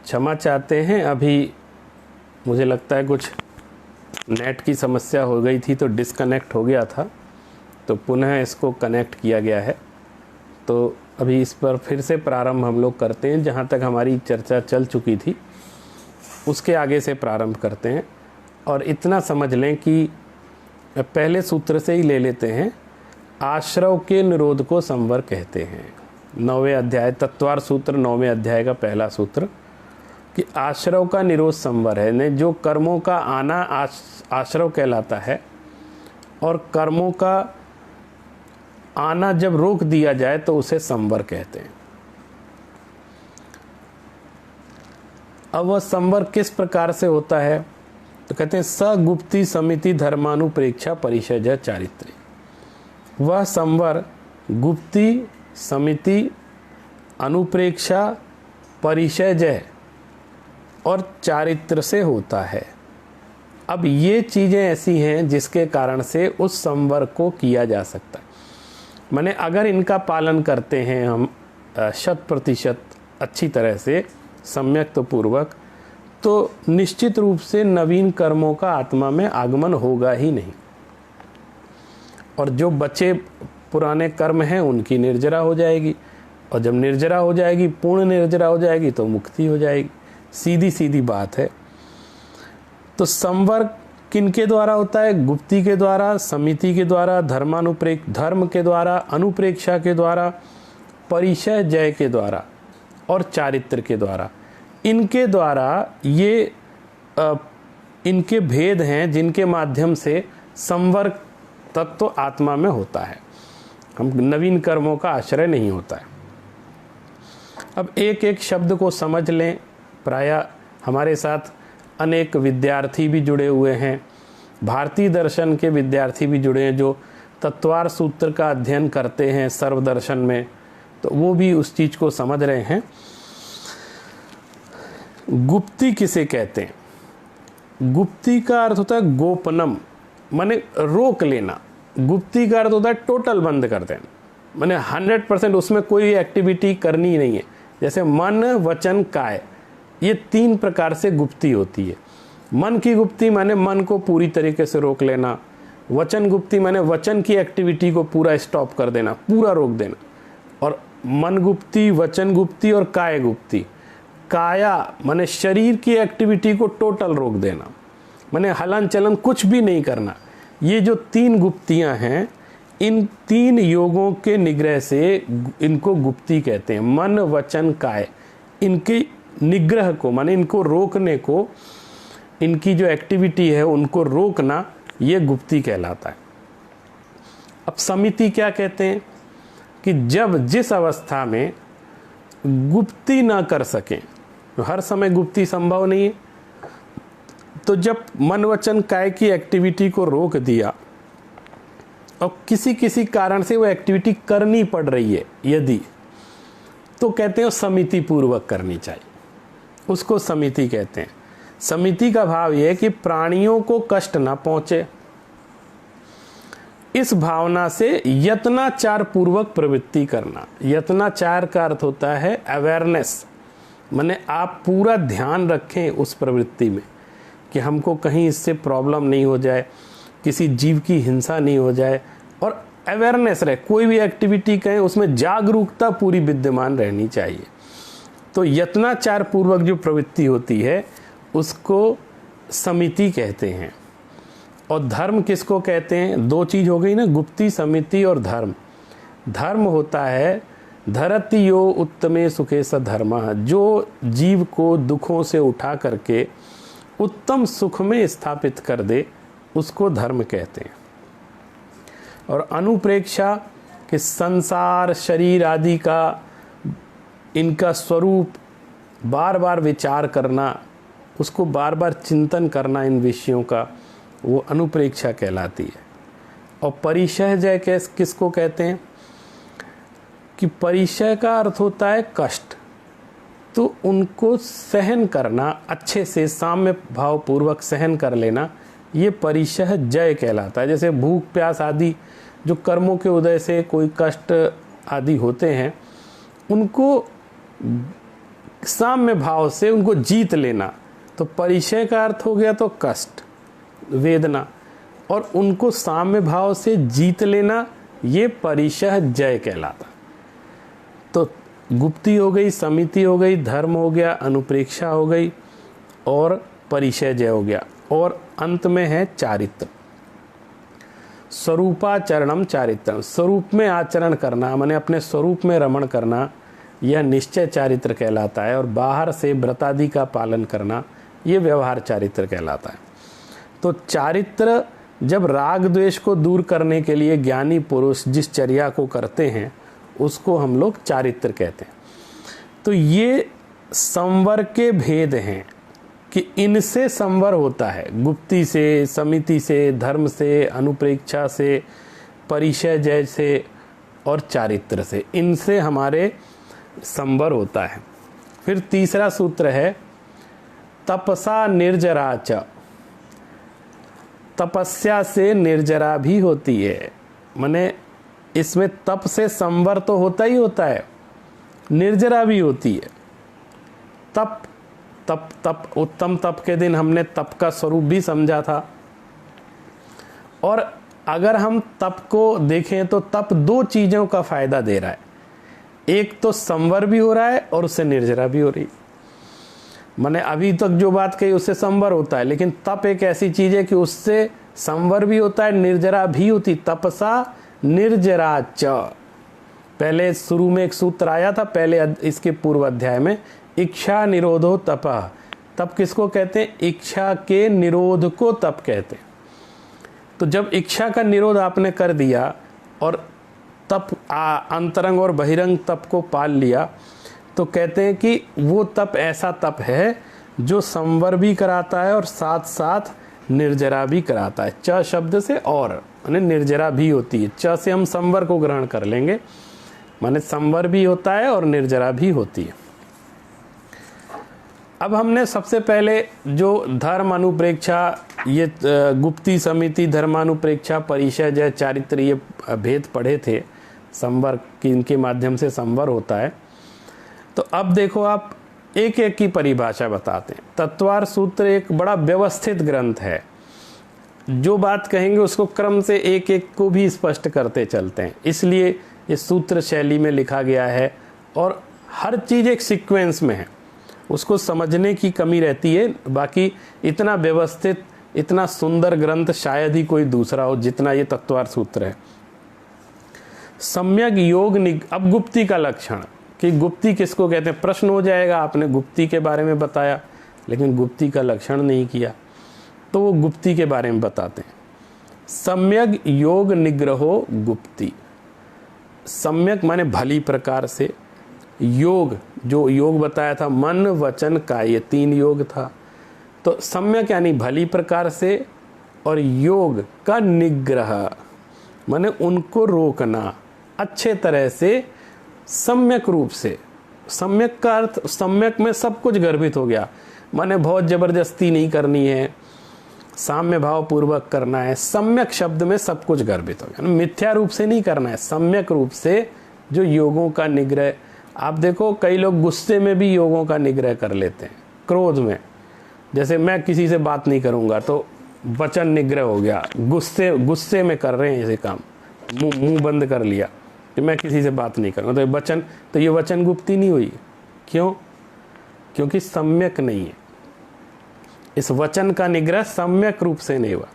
क्षमा चाहते हैं, अभी मुझे लगता है कुछ नेट की समस्या हो गई थी तो डिस्कनेक्ट हो गया था, तो पुनः इसको कनेक्ट किया गया है। तो अभी इस पर फिर से प्रारंभ हम लोग करते हैं, जहाँ तक हमारी चर्चा चल चुकी थी उसके आगे से प्रारंभ करते हैं। और इतना समझ लें कि पहले सूत्र से ही ले लेते हैं। आश्रव के निरोध को संवर कहते हैं। 9वें अध्याय तत्वार सूत्र 9वें अध्याय का पहला सूत्र कि आश्रव का निरोध संवर है। ने जो कर्मों का आना आश्रव कहलाता है, और कर्मों का आना जब रोक दिया जाए तो उसे संवर कहते हैं। अब वह संवर किस प्रकार से होता है? तो कहते हैं सगुप्ती समिति धर्मानुप्रेक्षा परिषय चारित्र्य। वह संवर गुप्ती समिति अनुप्रेक्षा परिषय और चारित्र से होता है। अब ये चीज़ें ऐसी हैं जिसके कारण से उस संवर को किया जा सकता है। माने अगर इनका पालन करते हैं हम 100% अच्छी तरह से सम्यक तो पूर्वक, तो निश्चित रूप से नवीन कर्मों का आत्मा में आगमन होगा ही नहीं, और जो बचे पुराने कर्म हैं उनकी निर्जरा हो जाएगी, और जब निर्जरा हो जाएगी, पूर्ण निर्जरा हो जाएगी, तो मुक्ति हो जाएगी। सीधी सीधी बात है। तो संवर किनके द्वारा होता है? गुप्ती के द्वारा, समिति के द्वारा, धर्म के द्वारा, अनुप्रेक्षा के द्वारा, परिषय जय के द्वारा और चारित्र के द्वारा। इनके द्वारा ये इनके भेद हैं जिनके माध्यम से संवर तत्व आत्मा में होता है। हम नवीन कर्मों का आश्रय नहीं होता है। अब एक एक शब्द को समझ लें। प्रायः हमारे साथ अनेक विद्यार्थी भी जुड़े हुए हैं, भारतीय दर्शन के विद्यार्थी भी जुड़े हैं जो तत्वार सूत्र का अध्ययन करते हैं सर्वदर्शन में, तो वो भी उस चीज़ को समझ रहे हैं। गुप्ती किसे कहते हैं? गुप्ती का अर्थ होता है गोपनम, माने रोक लेना। गुप्ती का अर्थ होता है टोटल बंद कर देना, माने 100% उसमें कोई एक्टिविटी करनी ही नहीं है। जैसे मन वचन काय, ये 3 प्रकार से गुप्ती होती है। मन की गुप्ती माने मन को पूरी तरीके से रोक लेना। वचन गुप्ती माने वचन की एक्टिविटी को पूरा स्टॉप कर देना, पूरा रोक देना। और मन गुप्ती, वचन गुप्ती और काय गुप्ती। काया माने शरीर की एक्टिविटी को टोटल रोक देना, माने हलन चलन कुछ भी नहीं करना। ये जो 3 गुप्तियां हैं, इन 3 योगों के निग्रह से इनको गुप्ती कहते हैं। मन वचन काय, इनकी निग्रह को माने इनको रोकने को, इनकी जो एक्टिविटी है उनको रोकना, ये गुप्ती कहलाता है। अब समिति क्या कहते हैं कि जब जिस अवस्था में गुप्ती ना कर सकें, हर समय गुप्ती संभव नहीं है, तो जब मन वचन काय की एक्टिविटी को रोक दिया और किसी किसी कारण से वो एक्टिविटी करनी पड़ रही है यदि, तो कहते हैं समिति पूर्वक करनी चाहिए, उसको समिति कहते हैं। समिति का भाव यह है कि प्राणियों को कष्ट ना पहुंचे, इस भावना से यत्नाचार पूर्वक प्रवृत्ति करना। यत्नाचार का अर्थ होता है अवेयरनेस, माने आप पूरा ध्यान रखें उस प्रवृत्ति में कि हमको कहीं इससे प्रॉब्लम नहीं हो जाए, किसी जीव की हिंसा नहीं हो जाए, और अवेयरनेस रहे। कोई भी एक्टिविटी करें उसमें जागरूकता पूरी विद्यमान रहनी चाहिए। तो यत्नाचार पूर्वक जो प्रवृत्ति होती है उसको समिति कहते हैं। और धर्म किसको कहते हैं? 2 चीज़ हो गई ना, गुप्ती समिति और धर्म। धर्म होता है धरति यो उत्तमे सुखे स धर्मः, जो जीव को दुखों से उठा करके उत्तम सुख में स्थापित कर दे, उसको धर्म कहते हैं। और अनुप्रेक्षा कि संसार शरीर आदि का इनका स्वरूप बार बार विचार करना, उसको बार बार चिंतन करना इन विषयों का, वो अनुप्रेक्षा कहलाती है। और परिषय जय किसको कहते हैं कि परिषय का अर्थ होता है कष्ट, तो उनको सहन करना, अच्छे से साम्य भाव पूर्वक सहन कर लेना, ये परिषय जय कहलाता है। जैसे भूख प्यास आदि जो कर्मों के उदय से कोई कष्ट आदि होते हैं, उनको साम्य भाव से उनको जीत लेना। तो परिचय का अर्थ हो गया तो कष्ट, वेदना, और उनको साम्य भाव से जीत लेना, ये परिचय जय कहलाता। तो गुप्ती हो गई, समिति हो गई, धर्म हो गया, अनुप्रेक्षा हो गई और परिचय जय हो गया। और अंत में है चारित्र। स्वरूपाचरणम चारित्रम, स्वरूप में आचरण करना, माने अपने स्वरूप में रमण करना, यह निश्चय चारित्र कहलाता है। और बाहर से व्रतादि का पालन करना, ये व्यवहार चारित्र कहलाता है। तो चारित्र जब राग द्वेष को दूर करने के लिए ज्ञानी पुरुष जिस चर्या को करते हैं उसको हम लोग चारित्र कहते हैं। तो ये संवर के भेद हैं कि इनसे संवर होता है, गुप्ती से, समिति से, धर्म से, अनुप्रेक्षा से, परिचय जय से और चारित्र से, इनसे हमारे संवर होता है। फिर तीसरा सूत्र है तपसा निर्जरा च, तपस्या से निर्जरा भी होती है। माने इसमें तप से संवर तो होता ही होता है, निर्जरा भी होती है। तप तप तप उत्तम तप के दिन हमने तप का स्वरूप भी समझा था। और अगर हम तप को देखें तो तप दो चीज़ों का फायदा दे रहा है, एक तो संवर भी हो रहा है और उससे निर्जरा भी हो रही। मैंने अभी तक जो बात कही उससे संवर होता है, लेकिन तप एक ऐसी चीज है कि उससे संवर भी होता है, निर्जरा भी होती। तपसा निर्जरा च, पहले शुरू में एक सूत्र आया था, पहले इसके पूर्व अध्याय में, इच्छा निरोधो तपः। तप किसको कहते हैं? इच्छा के निरोध को तप कहते हैं। तो जब इच्छा का निरोध आपने कर दिया और तप अंतरंग और बहिरंग तप को पाल लिया, तो कहते हैं कि वो तप ऐसा तप है जो संवर भी कराता है और साथ साथ निर्जरा भी कराता है। च शब्द से और माने निर्जरा भी होती है। च से हम संवर को ग्रहण कर लेंगे, माने संवर भी होता है और निर्जरा भी होती है। अब हमने सबसे पहले जो धर्म अनुप्रेक्षा, ये गुप्ती समिति, धर्मानुप्रेक्षा, परिचय जय, चारित्र, ये भेद पढ़े थे, संवर की इनके माध्यम से संवर होता है। तो अब देखो आप एक एक की परिभाषा बताते हैं। तत्वार सूत्र एक बड़ा व्यवस्थित ग्रंथ है, जो बात कहेंगे उसको क्रम से एक एक को भी स्पष्ट करते चलते हैं, इसलिए ये सूत्र शैली में लिखा गया है और हर चीज़ एक सीक्वेंस में है, उसको समझने की कमी रहती है। बाकी इतना व्यवस्थित, इतना सुंदर ग्रंथ शायद ही कोई दूसरा हो जितना ये तत्वार सूत्र है। सम्यक योग अब गुप्ती का लक्षण, कि गुप्ती किसको कहते हैं, प्रश्न हो जाएगा। आपने गुप्ती के बारे में बताया लेकिन गुप्ती का लक्षण नहीं किया, तो वो गुप्ती के बारे में बताते हैं। सम्यक योग निग्रहो गुप्ती। सम्यक माने भली प्रकार से, योग जो योग बताया था मन वचन काय, ये 3 योग था। तो सम्यक यानी भली प्रकार से, और योग का निग्रह माने उनको रोकना अच्छे तरह से, सम्यक रूप से। सम्यक का अर्थ, सम्यक में सब कुछ गर्भित हो गया, माने बहुत जबरदस्ती नहीं करनी है, साम्य भाव पूर्वक करना है। सम्यक शब्द में सब कुछ गर्भित हो गया, मिथ्या रूप से नहीं करना है, सम्यक रूप से जो योगों का निग्रह। आप देखो कई लोग गुस्से में भी योगों का निग्रह कर लेते हैं, क्रोध में, जैसे मैं किसी से बात नहीं करूंगा तो वचन निग्रह हो गया, गुस्से में कर रहे हैं ऐसे काम, मुंह बंद कर लिया कि मैं किसी से बात नहीं करूंगा, तो ये वचन गुप्ती नहीं हुई। क्यों? क्योंकि सम्यक नहीं है, इस वचन का निग्रह सम्यक रूप से नहीं हुआ।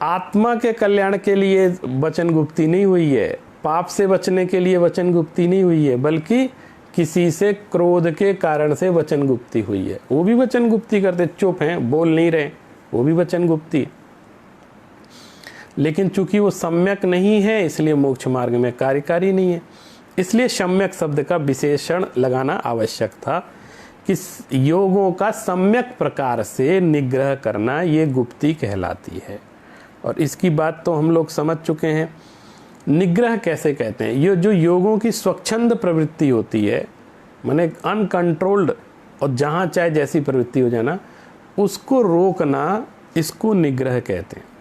आत्मा के कल्याण के लिए वचन गुप्ती नहीं हुई है, पाप से बचने के लिए वचन गुप्ती नहीं हुई है, बल्कि किसी से क्रोध के कारण से वचन गुप्ती हुई है। वो भी वचन गुप्ती करते, चुप हैं, बोल नहीं रहे, वो भी वचन गुप्ती। लेकिन चूंकि वो सम्यक नहीं है इसलिए मोक्ष मार्ग में कार्यकारी नहीं है। इसलिए सम्यक शब्द का विशेषण लगाना आवश्यक था कि योगों का सम्यक प्रकार से निग्रह करना, ये गुप्ती कहलाती है। और इसकी बात तो हम लोग समझ चुके हैं। निग्रह कैसे कहते हैं? ये जो योगों की स्वच्छंद प्रवृत्ति होती है, माने अनकंट्रोल्ड, और जहाँ चाहे जैसी प्रवृत्ति हो जाना, उसको रोकना, इसको निग्रह कहते हैं।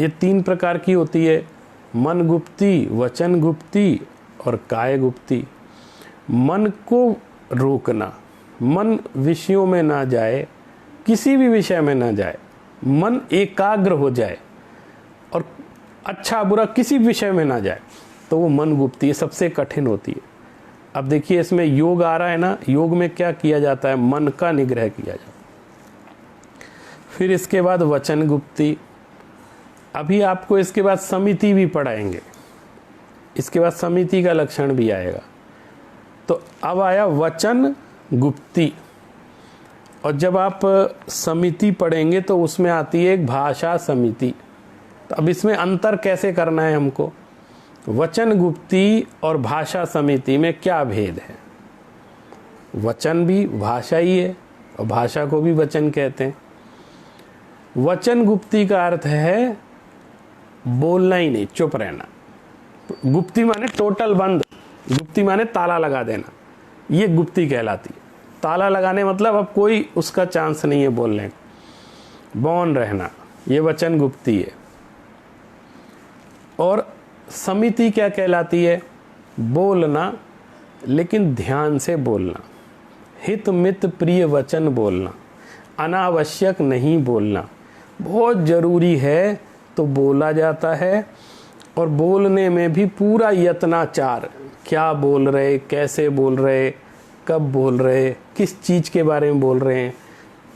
ये 3 प्रकार की होती है, मन गुप्ती, वचन गुप्ती और काय गुप्ती। मन को रोकना, मन विषयों में ना जाए, किसी भी विषय में ना जाए, मन एकाग्र हो जाए और अच्छा बुरा किसी विषय में ना जाए, तो वो मन गुप्ती है, सबसे कठिन होती है। अब देखिए इसमें योग आ रहा है ना, योग में क्या किया जाता है, मन का निग्रह किया जाता है। फिर इसके बाद वचन गुप्ती, अभी आपको इसके बाद समिति भी पढ़ाएंगे, इसके बाद समिति का लक्षण भी आएगा। तो अब आया वचन गुप्ती, और जब आप समिति पढ़ेंगे तो उसमें आती है एक भाषा समिति। तो अब इसमें अंतर कैसे करना है हमको, वचन गुप्ती और भाषा समिति में क्या भेद है। वचन भी भाषा ही है और भाषा को भी वचन कहते हैं। वचन गुप्ती का अर्थ है बोलना ही नहीं, चुप रहना। गुप्ती माने टोटल बंद, गुप्ती माने ताला लगा देना, ये गुप्ती कहलाती है। ताला लगाने मतलब अब कोई उसका चांस नहीं है बोलने का, मौन रहना, ये वचन गुप्ती है। और समिति क्या कहलाती है, बोलना लेकिन ध्यान से बोलना, हित मित प्रिय वचन बोलना, अनावश्यक नहीं बोलना। बहुत जरूरी है तो बोला जाता है, और बोलने में भी पूरा यत्नाचार, क्या बोल रहे, कैसे बोल रहे, कब बोल रहे, किस चीज़ के बारे में बोल रहे हैं,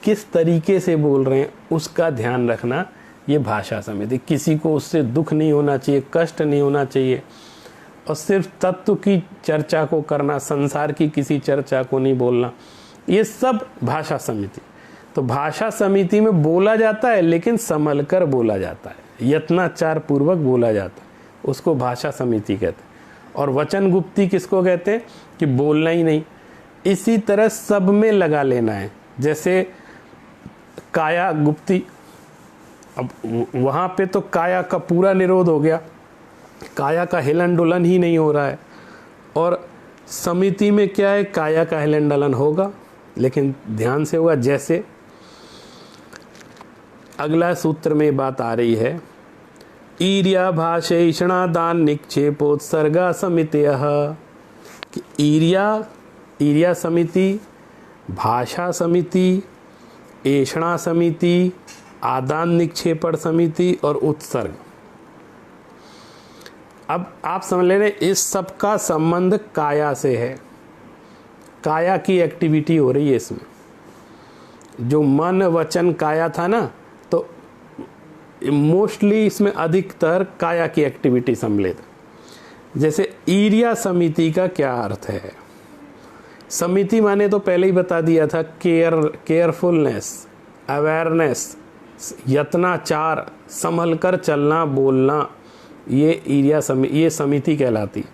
किस तरीके से बोल रहे हैं, उसका ध्यान रखना, ये भाषा समिति। किसी को उससे दुख नहीं होना चाहिए, कष्ट नहीं होना चाहिए, और सिर्फ तत्व की चर्चा को करना, संसार की किसी चर्चा को नहीं बोलना, ये सब भाषा समिति। तो भाषा समिति में बोला जाता है लेकिन संभल कर बोला जाता है, यत्नाचार पूर्वक बोला जाता है, उसको भाषा समिति कहते हैं। और वचन गुप्ती किसको कहते हैं, कि बोलना ही नहीं। इसी तरह सब में लगा लेना है, जैसे काया गुप्ती, अब वहाँ पे तो काया का पूरा निरोध हो गया, काया का हिलन डुलन ही नहीं हो रहा है। और समिति में क्या है, काया का हिलन डुलन होगा लेकिन ध्यान से होगा। जैसे अगला सूत्र में बात आ रही है, ईर्या भाषेषणा दान निक्षेपोत्सर्गा समितयः। ईर्या समिति, भाषा समिति, ऐषणा समिति, आदान निक्षेपण समिति और उत्सर्ग। अब आप समझ ले रहे, इस सब का संबंध काया से है, काया की एक्टिविटी हो रही है इसमें। जो मन वचन काया था ना, तो मोस्टली इसमें अधिकतर काया की एक्टिविटी सम्मिलित। जैसे ईर्या समिति का क्या अर्थ है, समिति माने तो पहले ही बता दिया था, केयरफुलनेस, अवेयरनेस, यत्नाचार, संभल कर चलना, बोलना, ये ये समिति कहलाती है।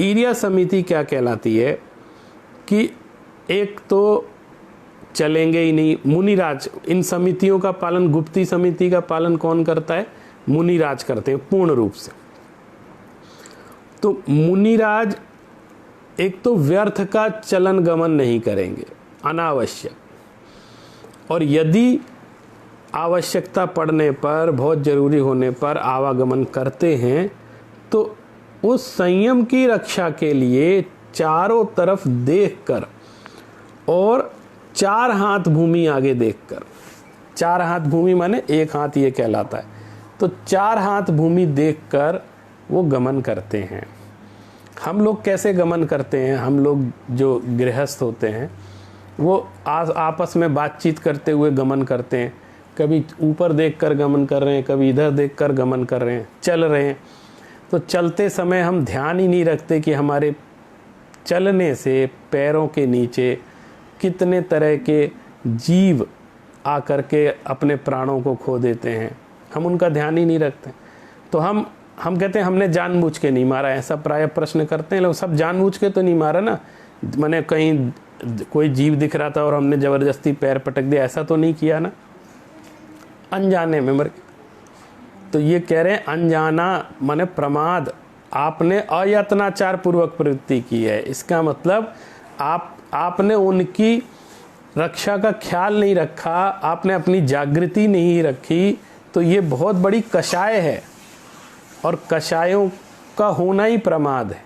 ईर्या समिति क्या कहलाती है कि एक तो चलेंगे ही नहीं, मुनिराज, इन समितियों का पालन, गुप्ती समिति का पालन कौन करता है, मुनिराज करते हैं पूर्ण रूप से। तो मुनिराज एक तो व्यर्थ का चलन गमन नहीं करेंगे, अनावश्यक, और यदि आवश्यकता पड़ने पर, बहुत जरूरी होने पर आवागमन करते हैं, तो उस संयम की रक्षा के लिए चारों तरफ देखकर और 4 हाथ भूमि आगे देखकर, 4 हाथ भूमि माने एक हाथ ये कहलाता है, तो 4 हाथ भूमि देखकर वो गमन करते हैं। हम लोग कैसे गमन करते हैं, हम लोग जो गृहस्थ होते हैं वो आपस में बातचीत करते हुए गमन करते हैं, कभी ऊपर देखकर गमन कर रहे हैं, कभी इधर देखकर गमन कर रहे हैं, चल रहे हैं। तो चलते समय हम ध्यान ही नहीं रखते कि हमारे चलने से पैरों के नीचे कितने तरह के जीव आकर के अपने प्राणों को खो देते हैं, हम उनका ध्यान ही नहीं रखते। तो हम कहते हैं हमने जानबूझ के नहीं मारा, ऐसा प्राय प्रश्न करते हैं लोग। सब जानबूझ के तो नहीं मारा ना, मैंने कहीं कोई जीव दिख रहा था और हमने ज़बरदस्ती पैर पटक दिया, ऐसा तो नहीं किया ना, अनजाने में मर। तो ये कह रहे हैं अनजाना माने प्रमाद, आपने अयत्नाचार पूर्वक प्रवृत्ति की है। इसका मतलब आपने उनकी रक्षा का ख्याल नहीं रखा, आपने अपनी जागृति नहीं रखी, तो ये बहुत बड़ी कषाय है, और कषायों का होना ही प्रमाद है।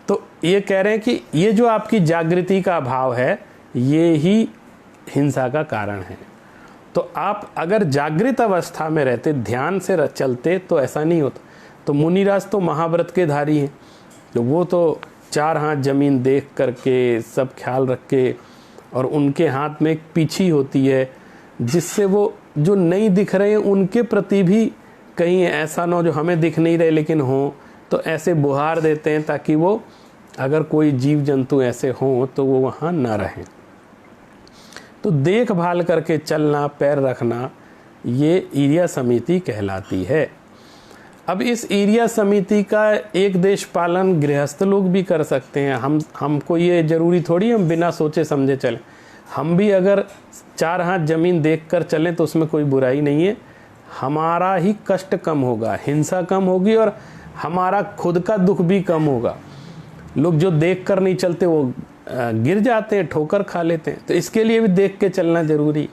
तो ये कह रहे हैं कि ये जो आपकी जागृति का अभाव है ये ही हिंसा का कारण है। तो आप अगर जागृत अवस्था में रहते, ध्यान से चलते तो ऐसा नहीं होता। तो मुनिराज तो महाव्रत के धारी हैं, तो वो तो 4 हाथ जमीन देख करके सब ख्याल रख के, और उनके हाथ में एक पीछी होती है जिससे वो जो नहीं दिख रहे हैं उनके प्रति भी कहीं ऐसा ना हो जो हमें दिख नहीं रहे लेकिन हो, तो ऐसे बुहार देते हैं ताकि वो अगर कोई जीव जंतु ऐसे हों तो वो वहाँ ना रहें। तो देखभाल करके चलना, पैर रखना, ये ईर्या समिति कहलाती है। अब इस ईर्या समिति का एक देश पालन गृहस्थ लोग भी कर सकते हैं। हमको ये जरूरी थोड़ी हम बिना सोचे समझे चलें। हम भी अगर 4 हाथ जमीन देखकर चलें तो उसमें कोई बुराई नहीं है। हमारा ही कष्ट कम होगा, हिंसा कम होगी और हमारा खुद का दुख भी कम होगा। लोग जो देख कर नहीं चलते वो गिर जाते हैं, ठोकर खा लेते हैं। तो इसके लिए भी देख के चलना जरूरी।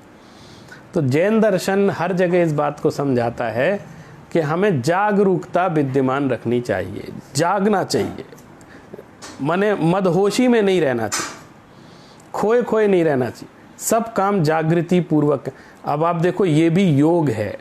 तो जैन दर्शन हर जगह इस बात को समझाता है कि हमें जागरूकता विद्यमान रखनी चाहिए, जागना चाहिए, माने मदहोशी में नहीं रहना चाहिए, खोए खोए नहीं रहना चाहिए, सब काम जागृति पूर्वक। अब आप देखो ये भी योग है,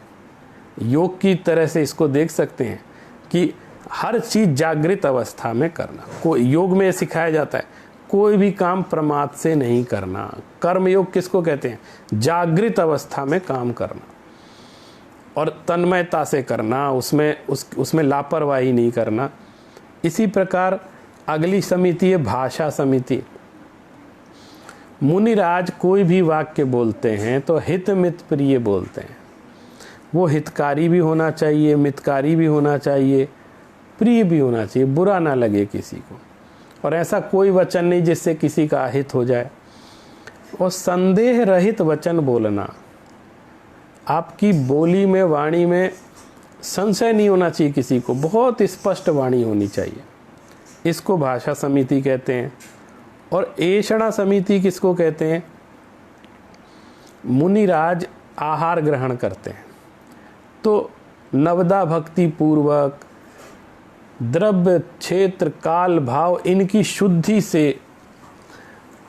योग की तरह से इसको देख सकते हैं कि हर चीज जागृत अवस्था में करना। कोई योग में सिखाया जाता है कोई भी काम प्रमाद से नहीं करना। कर्म योग किसको कहते हैं? जागृत अवस्था में काम करना और तन्मयता से करना, उसमें लापरवाही नहीं करना। इसी प्रकार अगली समिति है भाषा समिति। मुनिराज कोई भी वाक्य बोलते हैं तो हित मित प्रिय बोलते हैं। वो हितकारी भी होना चाहिए, मितकारी भी होना चाहिए, प्रिय भी होना चाहिए, बुरा ना लगे किसी को। और ऐसा कोई वचन नहीं जिससे किसी का अहित हो जाए। और संदेह रहित वचन बोलना, आपकी बोली में, वाणी में संशय नहीं होना चाहिए किसी को, बहुत स्पष्ट वाणी होनी चाहिए। इसको भाषा समिति कहते हैं। और ऐषणा समिति किसको कहते हैं? मुनिराज आहार ग्रहण करते हैं तो नवदा भक्ति पूर्वक द्रव्य, क्षेत्र, काल, भाव इनकी शुद्धि से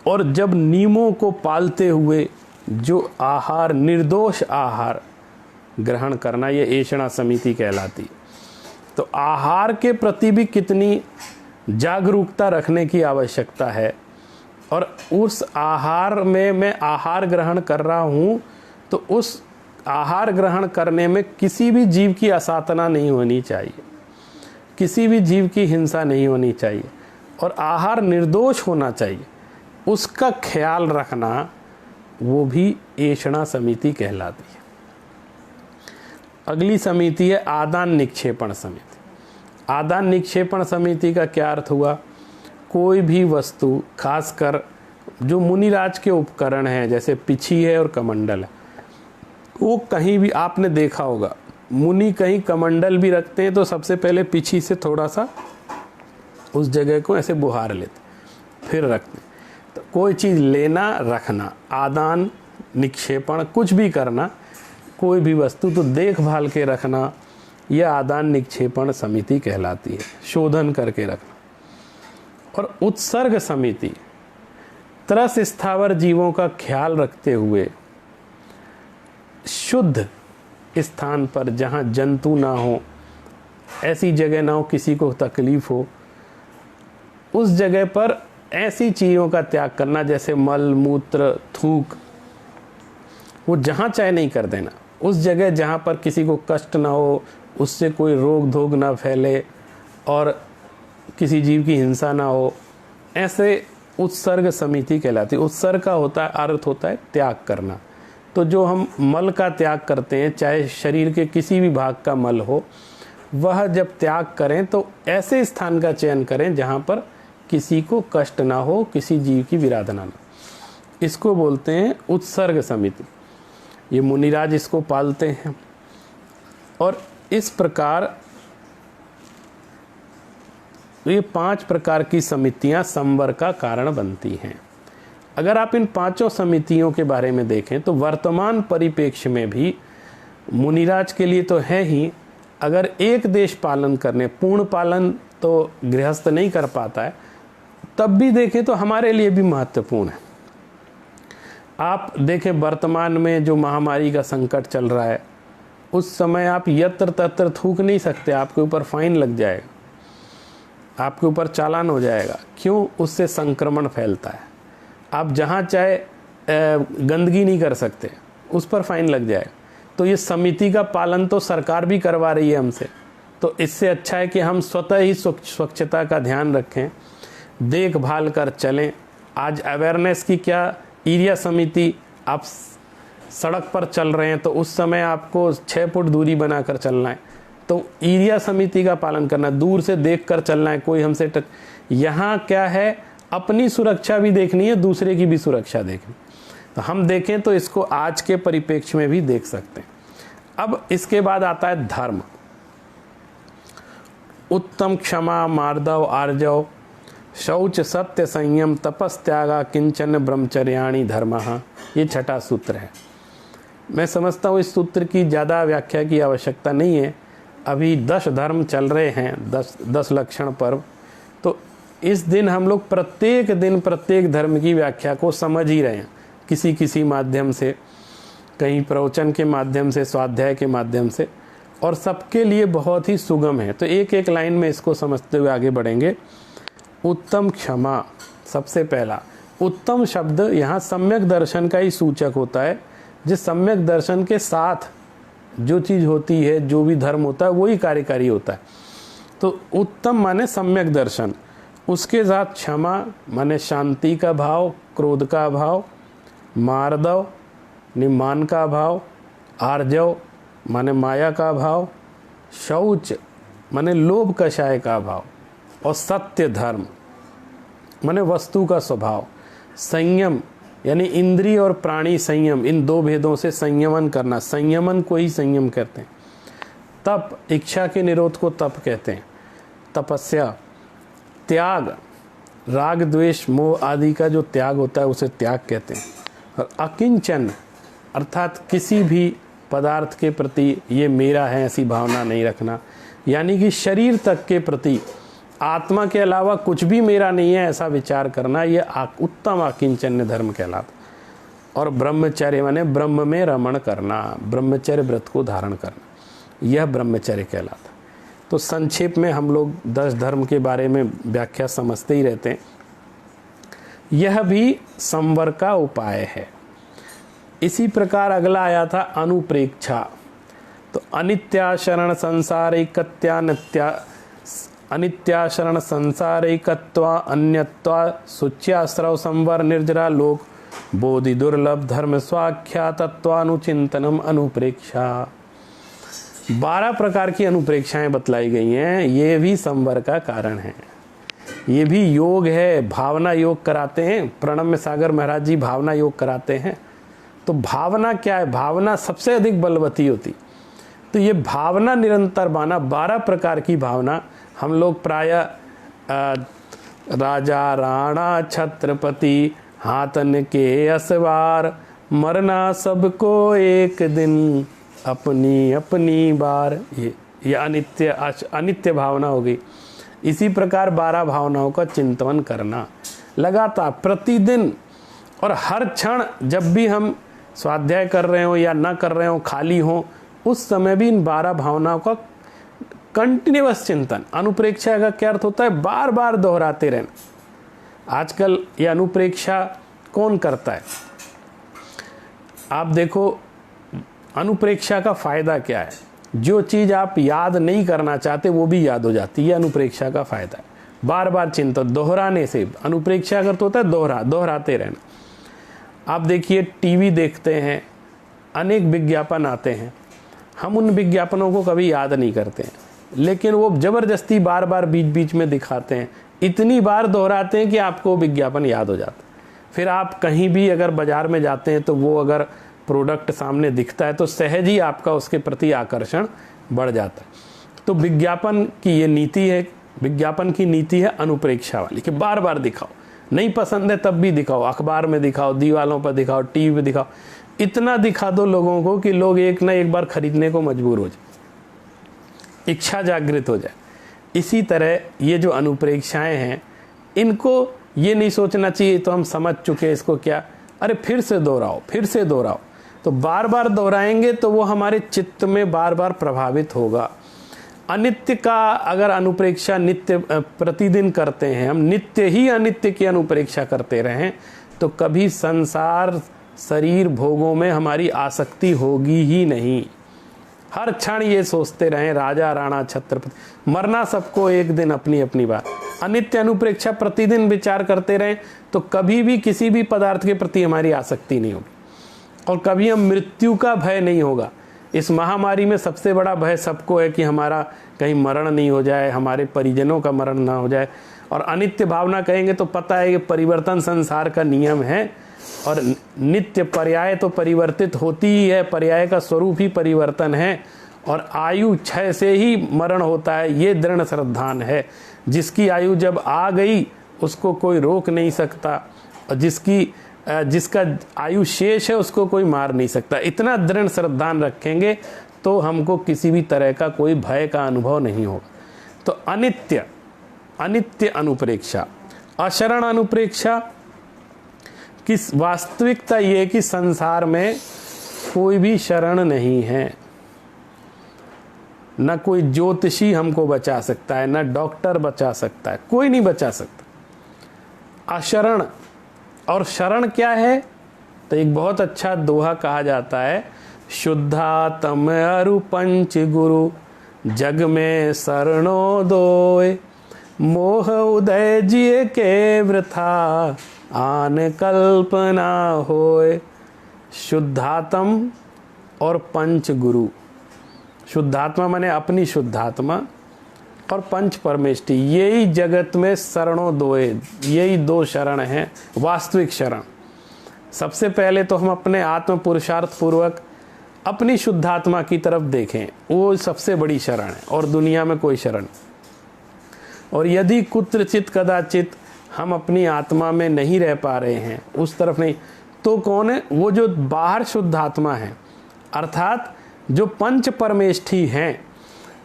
और जब नियमों को पालते हुए जो आहार, निर्दोष आहार ग्रहण करना, ये ऐषणा समिति कहलाती। तो आहार के प्रति भी कितनी जागरूकता रखने की आवश्यकता है। और उस आहार में मैं आहार ग्रहण कर रहा हूँ तो उस आहार ग्रहण करने में किसी भी जीव की असातना नहीं होनी चाहिए, किसी भी जीव की हिंसा नहीं होनी चाहिए और आहार निर्दोष होना चाहिए, उसका ख्याल रखना, वो भी ऐषणा समिति कहलाती है। अगली समिति है आदान निक्षेपण समिति। आदान निक्षेपण समिति का क्या अर्थ हुआ? कोई भी वस्तु, खासकर जो मुनिराज के उपकरण हैं जैसे पिछी है और कमंडल है, वो कहीं भी आपने देखा होगा मुनि कहीं कमंडल भी रखते हैं तो सबसे पहले पिछी से थोड़ा सा उस जगह को ऐसे बुहार लेते फिर रखते। तो कोई चीज़ लेना, रखना, आदान निक्षेपण कुछ भी करना, कोई भी वस्तु तो देखभाल के रखना, यह आदान निक्षेपण समिति कहलाती है, शोधन करके रखना। और उत्सर्ग समिति त्रस स्थावर जीवों का ख्याल रखते हुए शुद्ध स्थान पर, जहाँ जंतु ना हो, ऐसी जगह ना हो किसी को तकलीफ हो, उस जगह पर ऐसी चीज़ों का त्याग करना जैसे मल, मूत्र, थूक, वो जहाँ चाहे नहीं कर देना। उस जगह जहाँ पर किसी को कष्ट ना हो, उससे कोई रोग धोग ना फैले और किसी जीव की हिंसा ना हो, ऐसे उत्सर्ग समिति कहलाती है। उत्सर्ग का अर्थ होता है त्याग करना। तो जो हम मल का त्याग करते हैं, चाहे शरीर के किसी भी भाग का मल हो, वह जब त्याग करें तो ऐसे स्थान का चयन करें जहाँ पर किसी को कष्ट ना हो, किसी जीव की विराधना ना। इसको बोलते हैं उत्सर्ग समिति। ये मुनिराज इसको पालते हैं। और इस प्रकार ये 5 प्रकार की समितियां संवर का कारण बनती हैं। अगर आप इन 5 समितियों के बारे में देखें तो वर्तमान परिप्रेक्ष्य में भी मुनिराज के लिए तो है ही, अगर एक देश पालन करने, पूर्ण पालन तो गृहस्थ नहीं कर पाता है, तब भी देखें तो हमारे लिए भी महत्वपूर्ण है। आप देखें वर्तमान में जो महामारी का संकट चल रहा है, उस समय आप यत्र तत्र थूक नहीं सकते, आपके ऊपर फाइन लग जाएगा, आपके ऊपर चालान हो जाएगा। क्यों? उससे संक्रमण फैलता है। आप जहाँ चाहे गंदगी नहीं कर सकते, उस पर फाइन लग जाएगा। तो ये समिति का पालन तो सरकार भी करवा रही है हमसे, तो इससे अच्छा है कि हम स्वतः ही स्वच्छता का ध्यान रखें, देखभाल कर चलें। आज अवेयरनेस की क्या, एरिया समिति, आप सड़क पर चल रहे हैं तो उस समय आपको 6 फुट दूरी बनाकर चलना है, तो एरिया समिति का पालन करना, दूर से देखकर चलना है, कोई हमसे यहाँ क्या है, अपनी सुरक्षा भी देखनी है, दूसरे की भी सुरक्षा देखनी। तो हम देखें तो इसको आज के परिप्रेक्ष्य में भी देख सकते हैं। अब इसके बाद आता है धर्म। उत्तम क्षमा मार्दव आर्जव शौच सत्य संयम तपस्त्यागा किंचन ब्रह्मचर्याणि धर्मः, ये 6ठा सूत्र है। मैं समझता हूँ इस सूत्र की ज़्यादा व्याख्या की आवश्यकता नहीं है। अभी 10 धर्म चल रहे हैं, 10 लक्षण पर्व, तो इस दिन हम लोग प्रत्येक दिन प्रत्येक धर्म की व्याख्या को समझ ही रहे हैं, किसी माध्यम से, कहीं प्रवचन के माध्यम से, स्वाध्याय के माध्यम से, और सबके लिए बहुत ही सुगम है। तो एक एक लाइन में इसको समझते हुए आगे बढ़ेंगे। उत्तम क्षमा, सबसे पहला उत्तम शब्द यहाँ सम्यक दर्शन का ही सूचक होता है। जिस सम्यक दर्शन के साथ जो चीज़ होती है, जो भी धर्म होता है, वही कार्यकारी होता है। तो उत्तम माने सम्यक दर्शन, उसके साथ क्षमा माने शांति का भाव, क्रोध का भाव, मार्दव निमान का भाव, आर्जव माने माया का भाव, शौच माने लोभ कषाय का भाव, और सत्य धर्म माने वस्तु का स्वभाव, संयम यानी इंद्रिय और प्राणी संयम, इन 2 भेदों से संयमन करना, संयमन को ही संयम कहते हैं। तप, इच्छा के निरोध को तप कहते हैं। तपस्या, त्याग, राग द्वेष मोह आदि का जो त्याग होता है उसे त्याग कहते हैं। और अकिंचन अर्थात किसी भी पदार्थ के प्रति ये मेरा है ऐसी भावना नहीं रखना, यानी कि शरीर तक के प्रति, आत्मा के अलावा कुछ भी मेरा नहीं है ऐसा विचार करना, ये उत्तम अकिंचन्य धर्म कहलाता। और ब्रह्मचर्य माने ब्रह्म में रमण करना, ब्रह्मचर्य व्रत को धारण करना, यह ब्रह्मचर्य कहलाता। तो संक्षेप में हम लोग 10 धर्म के बारे में व्याख्या समझते ही रहते हैं। यह भी संवर का उपाय है। इसी प्रकार अगला आया था अनुप्रेक्षा। तो अनित्याशरण अनित्याशरण संसारिकत्वा अन्यत्वा शुच्याश्रव संवर निर्जरा लोक बोधि दुर्लभ धर्म स्वाख्यातत्वानुचिंतनम अनुप्रेक्षा। 12 प्रकार की अनुप्रेक्षाएं बतलाई गई हैं। ये भी संवर का कारण है, ये भी योग है। भावना योग कराते हैं, प्रणम्य सागर महाराज जी भावना योग कराते हैं। तो भावना क्या है? भावना सबसे अधिक बलवती होती। तो ये भावना निरंतर माना, 12 प्रकार की भावना हम लोग प्रायः राजा राणा छत्रपति हाथन के असवार, मरना सबको एक दिन अपनी अपनी बार, ये अनित्य भावना हो गई। इसी प्रकार 12 भावनाओं का चिंतन करना लगातार प्रतिदिन, और हर क्षण जब भी हम स्वाध्याय कर रहे हो या ना कर रहे हो, खाली हो, उस समय भी इन 12 भावनाओं का कंटिन्यूअस चिंतन। अनुप्रेक्षा का क्या अर्थ होता है? बार बार दोहराते रहना। आजकल ये अनुप्रेक्षा कौन करता है? आप देखो अनुप्रेक्षा का फायदा क्या है? जो चीज आप याद नहीं करना चाहते वो भी याद हो जाती है, अनुप्रेक्षा का फायदा है। बार बार चिंतन दोहराने से अनुप्रेक्षा करते होता है, दोहराते रहना। आप देखिए टीवी देखते हैं, अनेक विज्ञापन आते हैं, हम उन विज्ञापनों को कभी याद नहीं करते हैं, लेकिन वो जबरदस्ती बार बार बीच बीच में दिखाते हैं, इतनी बार दोहराते हैं कि आपको विज्ञापन याद हो जाता है। फिर आप कहीं भी अगर बाजार में जाते हैं तो वो अगर प्रोडक्ट सामने दिखता है तो सहज ही आपका उसके प्रति आकर्षण बढ़ जाता है। तो विज्ञापन की ये नीति है, विज्ञापन की नीति है अनुप्रेक्षा वाली, कि बार बार दिखाओ, नहीं पसंद है तब भी दिखाओ, अखबार में दिखाओ, दीवालों पर दिखाओ, टीवी पे दिखाओ, इतना दिखा दो लोगों को कि लोग एक ना एक बार खरीदने को मजबूर हो जाए, इच्छा जागृत हो जाए। इसी तरह ये जो अनुप्रेक्षाएं हैं, इनको ये नहीं सोचना चाहिए तो हम समझ चुके इसको क्या, अरे फिर से दोहराओ, फिर से दोहराओ। तो बार बार दोहराएंगे तो वो हमारे चित्त में बार बार प्रभावित होगा। अनित्य का अगर अनुप्रेक्षा नित्य प्रतिदिन करते हैं, हम नित्य ही अनित्य की अनुप्रेक्षा करते रहें, तो कभी संसार शरीर भोगों में हमारी आसक्ति होगी ही नहीं। हर क्षण ये सोचते रहें राजा राणा छत्रपति, मरना सबको एक दिन अपनी अपनी बात। अनित्य अनुप्रेक्षा प्रतिदिन विचार करते रहें तो कभी भी किसी भी पदार्थ के प्रति हमारी आसक्ति नहीं होगी और कभी हम मृत्यु का भय नहीं होगा। इस महामारी में सबसे बड़ा भय सबको है कि हमारा कहीं मरण नहीं हो जाए, हमारे परिजनों का मरण ना हो जाए। और अनित्य भावना कहेंगे तो पता है कि परिवर्तन संसार का नियम है और नित्य पर्याय तो परिवर्तित होती ही है, पर्याय का स्वरूप ही परिवर्तन है और आयु क्षय से ही मरण होता है, ये दृढ़ श्रद्धान है। जिसकी आयु जब आ गई उसको कोई रोक नहीं सकता और जिसका आयु शेष है उसको कोई मार नहीं सकता। इतना दृढ़ श्रद्धान रखेंगे तो हमको किसी भी तरह का कोई भय का अनुभव नहीं होगा। तो अनित्य अनुप्रेक्षा। अशरण अनुप्रेक्षा की वास्तविकता ये है कि संसार में कोई भी शरण नहीं है, न कोई ज्योतिषी हमको बचा सकता है, न डॉक्टर बचा सकता है, कोई नहीं बचा सकता। अशरण और शरण क्या है? तो एक बहुत अच्छा दोहा कहा जाता है, शुद्धात्म अरु पंच गुरु जग में शरणो दोय, मोह उदय जिय के वृथा आन कल्पना होय। शुद्धात्म और पंच गुरु। शुद्धात्मा माने अपनी शुद्धात्मा और पंच परमेष्टि, यही जगत में शरणों दोए, यही दो शरण हैं वास्तविक शरण। सबसे पहले तो हम अपने आत्म पुरुषार्थ पूर्वक अपनी शुद्धात्मा की तरफ देखें, वो सबसे बड़ी शरण है और दुनिया में कोई शरण। और यदि कुत्रचित कदाचित हम अपनी आत्मा में नहीं रह पा रहे हैं, उस तरफ नहीं, तो कौन है? वो जो बाहर शुद्धात्मा है, अर्थात जो पंच परमेष्ठी हैं,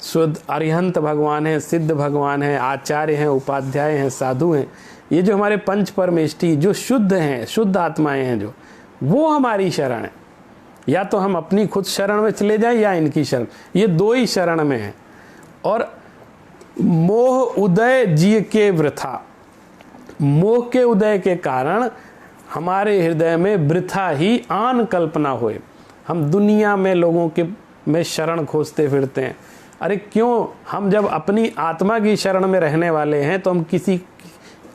शुद्ध अरिहंत भगवान हैं, सिद्ध भगवान हैं, आचार्य हैं, उपाध्याय हैं, साधु हैं, ये जो हमारे पंच परमेष्ठी जो शुद्ध हैं, शुद्ध आत्माएं हैं, जो वो हमारी शरण है। या तो हम अपनी खुद शरण में चले जाएं या इनकी शरण, ये दो ही शरण में हैं। और मोह उदय जिय के वृथा, मोह के उदय के कारण हमारे हृदय में वृथा ही आन कल्पना होए। हम दुनिया में लोगों के में शरण खोजते फिरते हैं। अरे क्यों? हम जब अपनी आत्मा की शरण में रहने वाले हैं तो हम किसी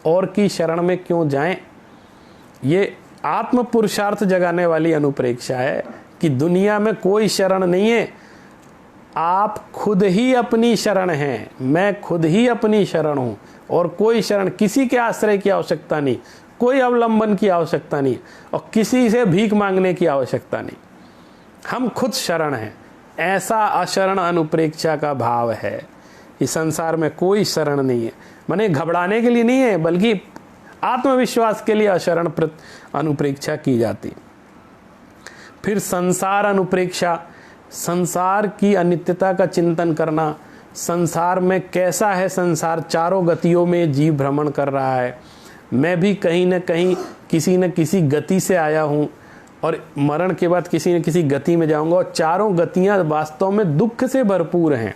और की शरण में क्यों जाएं? ये आत्म पुरुषार्थ जगाने वाली अनुप्रेक्षा है कि दुनिया में कोई शरण नहीं है, आप खुद ही अपनी शरण हैं, मैं खुद ही अपनी शरण हूं और कोई शरण, किसी के आश्रय की आवश्यकता नहीं, कोई अवलंबन की आवश्यकता नहीं और किसी से भीख मांगने की आवश्यकता नहीं, हम खुद शरण हैं। ऐसा अशरण अनुप्रेक्षा का भाव है। इस संसार में कोई शरण नहीं है, माने घबराने के लिए नहीं है, बल्कि आत्मविश्वास के लिए अशरण अनुप्रेक्षा की जाती। फिर संसार अनुप्रेक्षा, संसार की अनित्यता का चिंतन करना, संसार में कैसा है संसार, चारों गतियों में जीव भ्रमण कर रहा है, मैं भी कहीं न कहीं किसी न किसी गति से आया हूँ और मरण के बाद किसी न किसी गति में जाऊंगा और चारों गतियाँ वास्तव में दुख से भरपूर हैं।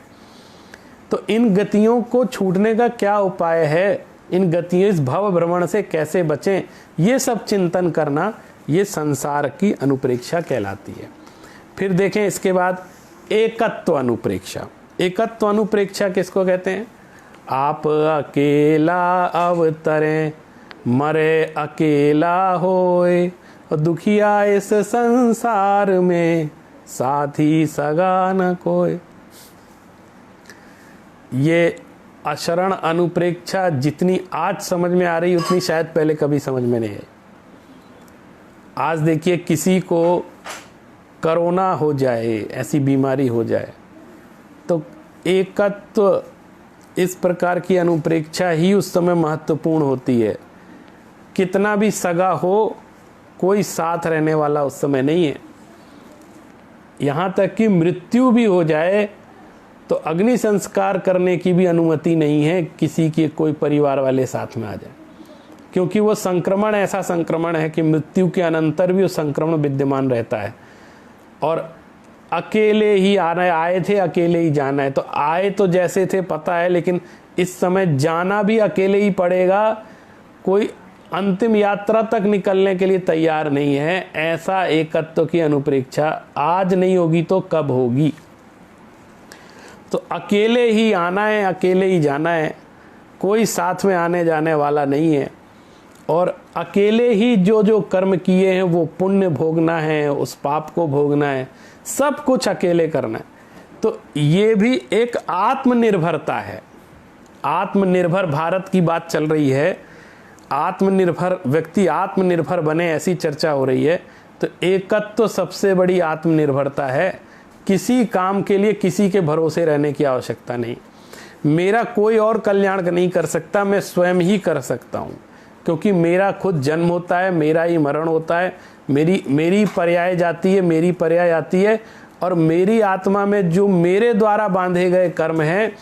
तो इन गतियों को छूटने का क्या उपाय है, इन गतियों, इस भव भ्रमण से कैसे बचें, ये सब चिंतन करना, ये संसार की अनुप्रेक्षा कहलाती है। फिर देखें इसके बाद एकत्व अनुप्रेक्षा। एकत्व अनुप्रेक्षा किसको कहते हैं? आप अकेला अवतरें, मरे अकेला होए, और दुखिया इस संसार में साथी सगा न कोई। ये अशरण अनुप्रेक्षा जितनी आज समझ में आ रही उतनी शायद पहले कभी समझ में नहीं आई। आज देखिए किसी को कोरोना हो जाए, ऐसी बीमारी हो जाए, तो एकत्व, इस प्रकार की अनुप्रेक्षा ही उस समय महत्वपूर्ण होती है। कितना भी सगा हो, कोई साथ रहने वाला उस समय नहीं है। यहाँ तक कि मृत्यु भी हो जाए तो अग्नि संस्कार करने की भी अनुमति नहीं है, किसी के कोई परिवार वाले साथ में आ जाए। क्योंकि वो संक्रमण ऐसा संक्रमण है कि मृत्यु के अनंतर भी वो संक्रमण विद्यमान रहता है। और अकेले ही आए थे, अकेले ही जाना है। तो आए तो जैसे थे पता है, लेकिन इस समय जाना भी अकेले ही पड़ेगा। कोई अंतिम यात्रा तक निकलने के लिए तैयार नहीं है। ऐसा एकत्व की अनुप्रेक्षा आज नहीं होगी तो कब होगी? तो अकेले ही आना है, अकेले ही जाना है, कोई साथ में आने जाने वाला नहीं है। और अकेले ही जो जो कर्म किए हैं वो पुण्य भोगना है, उस पाप को भोगना है, सब कुछ अकेले करना है। तो ये भी एक आत्मनिर्भरता है। आत्मनिर्भर भारत की बात चल रही है, आत्मनिर्भर व्यक्ति आत्मनिर्भर बने, ऐसी चर्चा हो रही है। तो एकत्व तो सबसे बड़ी आत्मनिर्भरता है। किसी काम के लिए किसी के भरोसे रहने की आवश्यकता नहीं। मेरा कोई और कल्याण नहीं कर सकता, मैं स्वयं ही कर सकता हूँ, क्योंकि मेरा खुद जन्म होता है, मेरा ही मरण होता है, मेरी पर्याय जाती है, मेरी पर्याय आती है। और मेरी आत्मा में जो मेरे द्वारा बांधे गए कर्म हैं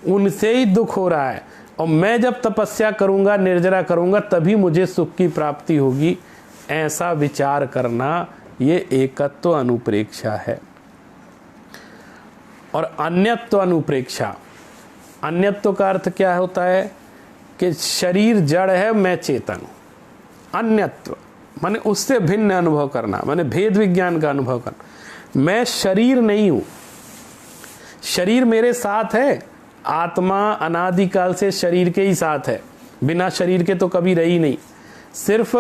उनसे ही दुख हो रहा है। और मैं जब तपस्या करूंगा, निर्जरा करूंगा, तभी मुझे सुख की प्राप्ति होगी। ऐसा विचार करना ये एकत्व अनुप्रेक्षा है। और अन्यत्व अनुप्रेक्षा, अन्यत्व का अर्थ क्या होता है कि शरीर जड़ है, मैं चेतन हूं। अन्यत्व माने उससे भिन्न अनुभव करना, माने भेद विज्ञान का अनुभव करना। मैं शरीर नहीं हूं, शरीर मेरे साथ है। आत्मा अनादिकाल से शरीर के ही साथ है, बिना शरीर के तो कभी रही नहीं। सिर्फ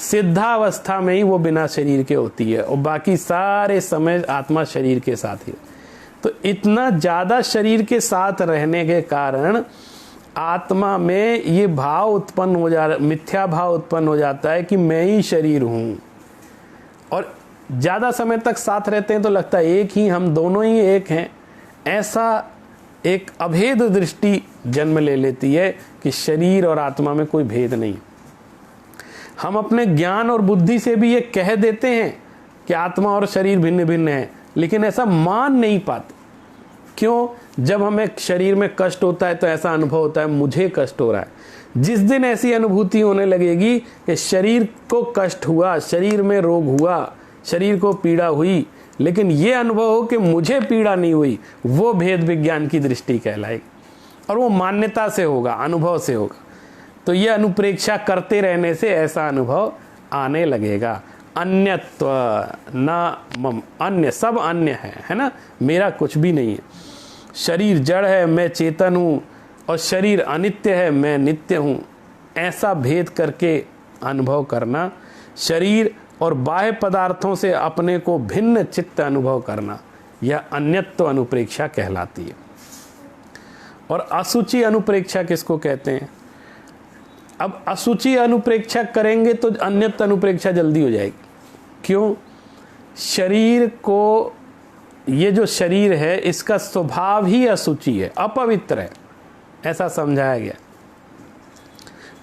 सिद्धावस्था में ही वो बिना शरीर के होती है, और बाकी सारे समय आत्मा शरीर के साथ ही। तो इतना ज्यादा शरीर के साथ रहने के कारण आत्मा में ये भाव उत्पन्न हो जा, मिथ्या भाव उत्पन्न हो जाता है कि मैं ही शरीर हूं। और ज्यादा समय तक साथ रहते हैं तो लगता है एक ही, हम दोनों ही एक हैं। ऐसा एक अभेद दृष्टि जन्म ले लेती है कि शरीर और आत्मा में कोई भेद नहीं। हम अपने ज्ञान और बुद्धि से भी ये कह देते हैं कि आत्मा और शरीर भिन्न भिन्न है, लेकिन ऐसा मान नहीं पाते। क्यों? जब हमें शरीर में कष्ट होता है तो ऐसा अनुभव होता है मुझे कष्ट हो रहा है। जिस दिन ऐसी अनुभूति होने लगेगी कि शरीर को कष्ट हुआ, शरीर में रोग हुआ, शरीर को पीड़ा हुई, लेकिन ये अनुभव हो कि मुझे पीड़ा नहीं हुई, वो भेद विज्ञान की दृष्टि कहलाएगी। और वो मान्यता से होगा, अनुभव से होगा। तो ये अनुप्रेक्षा करते रहने से ऐसा अनुभव आने लगेगा। अन्यत्व न मम, अन्य सब अन्य है ना, मेरा कुछ भी नहीं है। शरीर जड़ है, मैं चेतन हूँ, और शरीर अनित्य है, मैं नित्य हूँ। ऐसा भेद करके अनुभव करना, शरीर और बाह्य पदार्थों से अपने को भिन्न चित्त अनुभव करना, यह अन्यत्व अनुप्रेक्षा कहलाती है। और असुचि अनुप्रेक्षा किसको कहते हैं? अब असुचि अनुप्रेक्षा करेंगे तो अन्यत्व अनुप्रेक्षा जल्दी हो जाएगी। क्यों? शरीर को, ये जो शरीर है इसका स्वभाव ही असुचि है, अपवित्र है, ऐसा समझाया गया।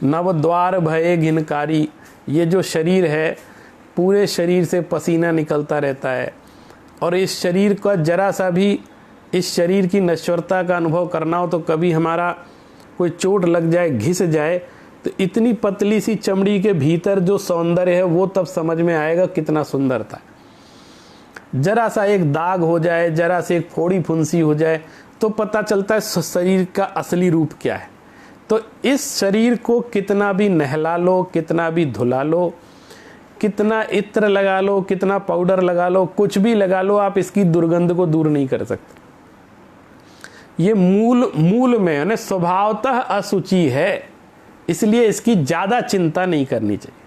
नवद्वार भये घिनकारी, ये जो शरीर है पूरे शरीर से पसीना निकलता रहता है। और इस शरीर का जरा सा भी, इस शरीर की नश्वरता का अनुभव करना हो तो कभी हमारा कोई चोट लग जाए, घिस जाए, तो इतनी पतली सी चमड़ी के भीतर जो सौंदर्य है वो तब समझ में आएगा कितना सुंदर था। जरा सा एक दाग हो जाए, जरा से एक फोड़ी फुंसी हो जाए तो पता चलता है शरीर का असली रूप क्या है। तो इस शरीर को कितना भी नहला लो, कितना भी धुला लो, कितना इत्र लगा लो, कितना पाउडर लगा लो, कुछ भी लगा लो, आप इसकी दुर्गंध को दूर नहीं कर सकते। ये मूल में यानी स्वभावतः असुचि है, इसलिए इसकी ज्यादा चिंता नहीं करनी चाहिए।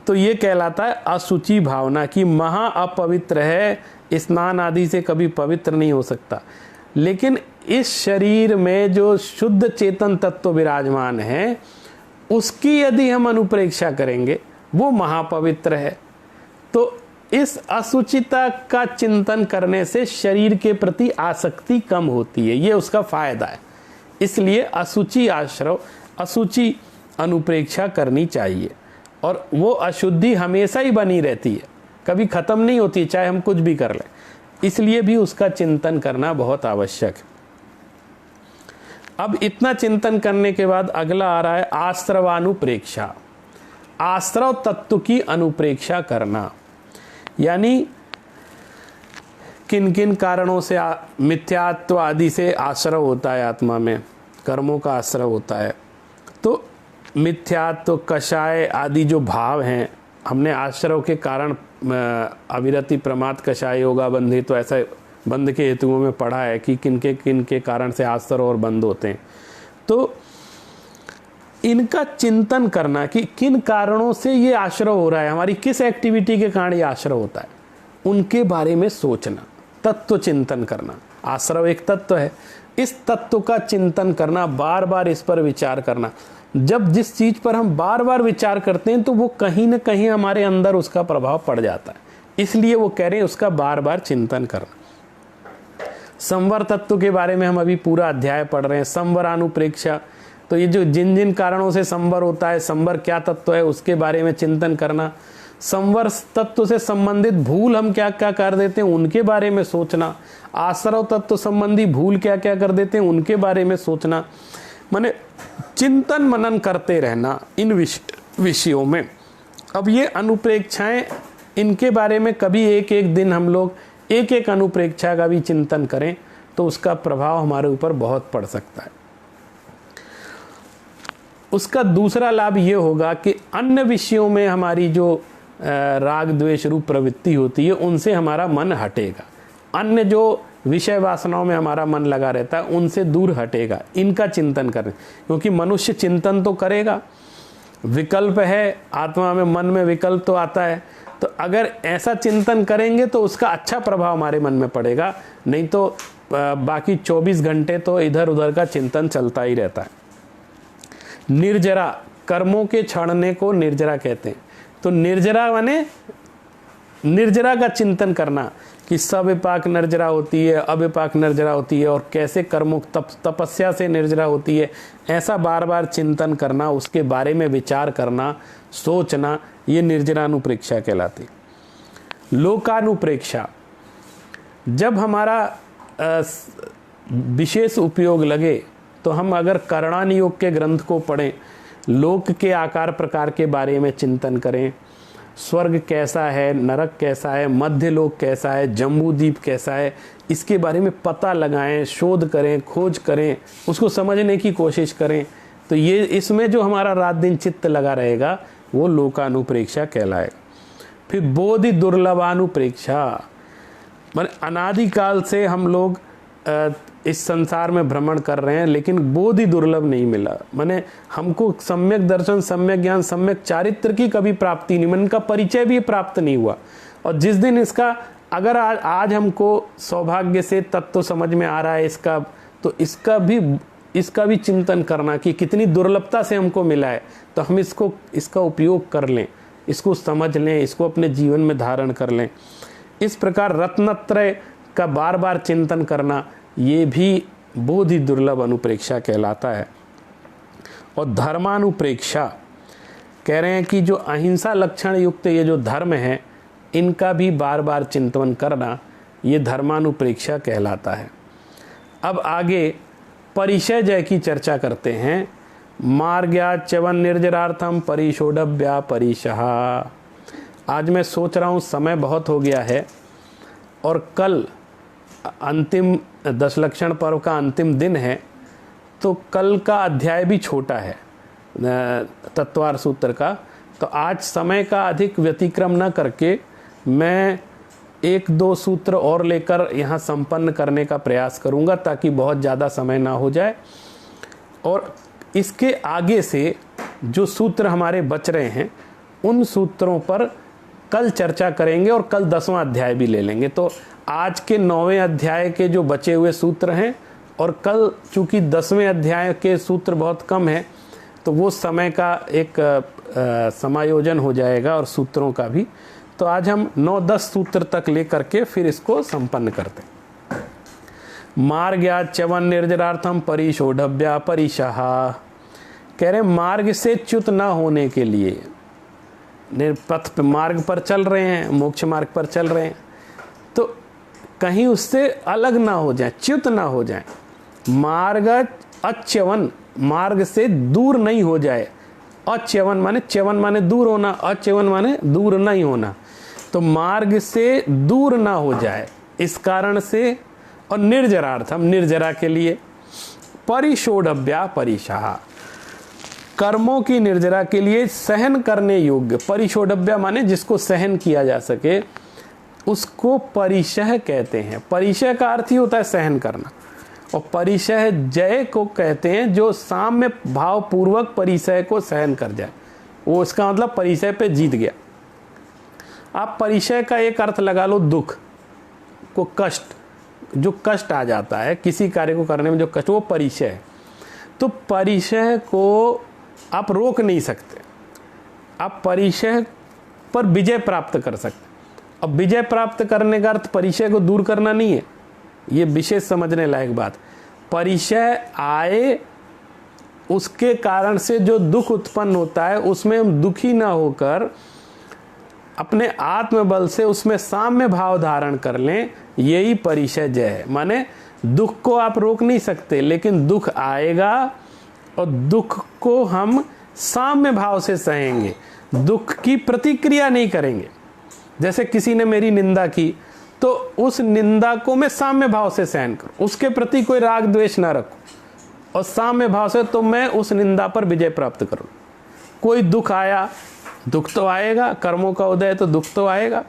तो ये कहलाता है असुचि भावना की महा अपवित्र है, स्नान आदि से कभी पवित्र नहीं हो सकता। लेकिन इस शरीर में जो शुद्ध चेतन तत्व विराजमान है उसकी यदि हम अनुप्रेक्षा करेंगे वो महापवित्र है। तो इस असुचिता का चिंतन करने से शरीर के प्रति आसक्ति कम होती है, ये उसका फायदा है। इसलिए असुचि आश्रव, असुचि अनुप्रेक्षा करनी चाहिए। और वो अशुद्धि हमेशा ही बनी रहती है, कभी खत्म नहीं होती, चाहे हम कुछ भी कर लें। इसलिए भी उसका चिंतन करना बहुत आवश्यक है। अब इतना चिंतन करने के बाद अगला आ रहा है आश्रवानुप्रेक्षा, आश्रव तत्व की अनुप्रेक्षा करना। यानी किन किन कारणों से मिथ्यात्व आदि से आश्रव होता है, आत्मा में कर्मों का आश्रव होता है। तो मिथ्यात्व, कषाय आदि जो भाव हैं, हमने आश्रव के कारण अविरति, प्रमाद, कषाय, योगा, बंधी, तो ऐसा बंध के हेतुओं में पढ़ा है कि किन के कारण से आश्रव और बंध होते हैं। तो इनका चिंतन करना कि किन कारणों से ये आश्रव हो रहा है, हमारी किस एक्टिविटी के कारण ये आश्रव होता है, उनके बारे में सोचना, तत्व चिंतन करना। आश्रव एक तत्व है, इस तत्व का चिंतन करना, बार बार इस पर विचार करना। जब जिस चीज पर हम बार बार विचार करते हैं तो वो कहीं ना कहीं हमारे अंदर उसका प्रभाव पड़ जाता है, इसलिए वो कह रहे हैं उसका बार बार चिंतन करना। संवर तत्व के बारे में हम अभी पूरा अध्याय पढ़ रहे हैं, संवरानुप्रेक्षा। तो ये जो जिन जिन कारणों से संवर होता है, संवर क्या तत्व है, उसके बारे में चिंतन करना। संवर तत्व से संबंधित भूल हम क्या क्या कर देते हैं, उनके बारे में सोचना। आश्रव तत्व संबंधी भूल क्या क्या कर देते हैं, उनके बारे में सोचना। माने चिंतन मनन करते रहना इन विषयों में। अब ये अनुप्रेक्षाएं, इनके बारे में कभी एक एक दिन हम लोग एक एक अनुप्रेक्षा का भी चिंतन करें तो उसका प्रभाव हमारे ऊपर बहुत पड़ सकता है। उसका दूसरा लाभ ये होगा कि अन्य विषयों में हमारी जो राग द्वेष रूप प्रवृत्ति होती है उनसे हमारा मन हटेगा। अन्य जो विषय वासनाओं में हमारा मन लगा रहता है उनसे दूर हटेगा। इनका चिंतन करें, क्योंकि मनुष्य चिंतन तो करेगा, विकल्प है आत्मा में, मन में विकल्प तो आता है। तो अगर ऐसा चिंतन करेंगे तो उसका अच्छा प्रभाव हमारे मन में पड़ेगा, नहीं तो बाकी 24 घंटे तो इधर उधर का चिंतन चलता ही रहता है। निर्जरा, कर्मों के छाड़ने को निर्जरा कहते हैं। तो निर्जरा माने निर्जरा का चिंतन करना कि सविपाक निर्जरा होती है, अविपाक निर्जरा होती है, और कैसे कर्मों तपस्या से निर्जरा होती है, ऐसा बार बार चिंतन करना, उसके बारे में विचार करना, सोचना, ये निर्जरानुप्रेक्षा कहलाती। लोकानुप्रेक्षा, जब हमारा विशेष उपयोग लगे तो हम अगर करणान योग के ग्रंथ को पढ़ें, लोक के आकार प्रकार के बारे में चिंतन करें, स्वर्ग कैसा है, नरक कैसा है, मध्य लोक कैसा है, जम्बूद्वीप कैसा है, इसके बारे में पता लगाएं, शोध करें, खोज करें, उसको समझने की कोशिश करें। तो ये इसमें जो हमारा रात दिन चित्त लगा रहेगा वो लोकानुप्रेक्षा कहलाएगा। फिर बोधि दुर्लभानुप्रेक्षा, माने अनादिकाल से हम लोग इस संसार में भ्रमण कर रहे हैं लेकिन बोधि दुर्लभ नहीं मिला। माने हमको सम्यक दर्शन, सम्यक ज्ञान, सम्यक चारित्र की कभी प्राप्ति नहीं, मन का परिचय भी प्राप्त नहीं हुआ। और जिस दिन इसका अगर आज हमको सौभाग्य से तत्व समझ में आ रहा है इसका, तो इसका भी चिंतन करना कि कितनी दुर्लभता से हमको मिला है, तो हम इसका उपयोग कर लें, इसको समझ लें, इसको अपने जीवन में धारण कर लें। इस प्रकार रत्नत्रय का बार बार चिंतन करना, ये भी बोधि दुर्लभ अनुप्रेक्षा कहलाता है। और धर्मानुप्रेक्षा कह रहे हैं कि जो अहिंसा लक्षण युक्त ये जो धर्म है, इनका भी बार बार चिंतन करना, ये धर्मानुप्रेक्षा कहलाता है। अब आगे परिचय जय की चर्चा करते हैं। मार्ग्या च्यवन निर्जरार्थम परिशोडव्या परिशः। आज मैं सोच रहा हूँ समय बहुत हो गया है और कल अंतिम 10 लक्षण पर्व का अंतिम दिन है, तो कल का अध्याय भी छोटा है तत्वार सूत्र का। तो आज समय का अधिक व्यतिक्रम न करके मैं 1-2 सूत्र और लेकर यहाँ संपन्न करने का प्रयास करूँगा ताकि बहुत ज़्यादा समय ना हो जाए। और इसके आगे से जो सूत्र हमारे बच रहे हैं उन सूत्रों पर कल चर्चा करेंगे और कल 10वां अध्याय भी ले लेंगे। तो आज के 9वें अध्याय के जो बचे हुए सूत्र हैं और कल चूँकि 10वें अध्याय के सूत्र बहुत कम है तो वो समय का एक समायोजन हो जाएगा और सूत्रों का भी। तो आज हम 9-10 सूत्र तक ले करके फिर इसको संपन्न करते हैं। मार्ग्या च्यवन निर्जरार्थम परिशोडव्या परिशः, कह रहे मार्ग से च्युत ना होने के लिए, पथ मार्ग पर चल रहे हैं, मोक्ष मार्ग पर चल रहे हैं, तो कहीं उससे अलग ना हो जाए, च्युत ना हो जाए, मार्ग अच्यवन, मार्ग से दूर नहीं हो जाए। अच्यवन माने, च्यवन माने दूर होना, अच्यवन माने दूर नहीं होना, तो मार्ग से दूर ना हो जाए इस कारण से। और निर्जरार्थम, निर्जरा के लिए। परिशोढव्या परिशाह, कर्मों की निर्जरा के लिए सहन करने योग्य। परिशोढव्या माने जिसको सहन किया जा सके, उसको परिशह कहते हैं। परिशह का अर्थ ही होता है सहन करना, और परिशह जय को कहते हैं जो साम्य भाव पूर्वक परिशह को सहन कर जाए, वो इसका मतलब परिशह पे जीत गया। आप परिशह का एक अर्थ लगा लो दुख को, कष्ट, जो कष्ट आ जाता है किसी कार्य को करने में जो कष्ट, वो परिशह है। तो परिशह को आप रोक नहीं सकते, आप परिशह पर विजय प्राप्त कर सकते। अब विजय प्राप्त करने का अर्थ परिशय को दूर करना नहीं है, ये विशेष समझने लायक बात। परिशय आए, उसके कारण से जो दुख उत्पन्न होता है उसमें हम दुखी ना होकर अपने आत्मबल से उसमें साम्य भाव धारण कर लें, यही परिशय जय है। माने दुख को आप रोक नहीं सकते, लेकिन दुख आएगा और दुख को हम साम्य भाव से सहेंगे, दुख की प्रतिक्रिया नहीं करेंगे। जैसे किसी ने मेरी निंदा की तो उस निंदा को मैं साम्य भाव से सहन करूं, उसके प्रति कोई राग द्वेष ना रखूं, और साम्य भाव से तो मैं उस निंदा पर विजय प्राप्त करूं। कोई दुख आया, दुख तो आएगा, कर्मों का उदय है तो दुख तो आएगा,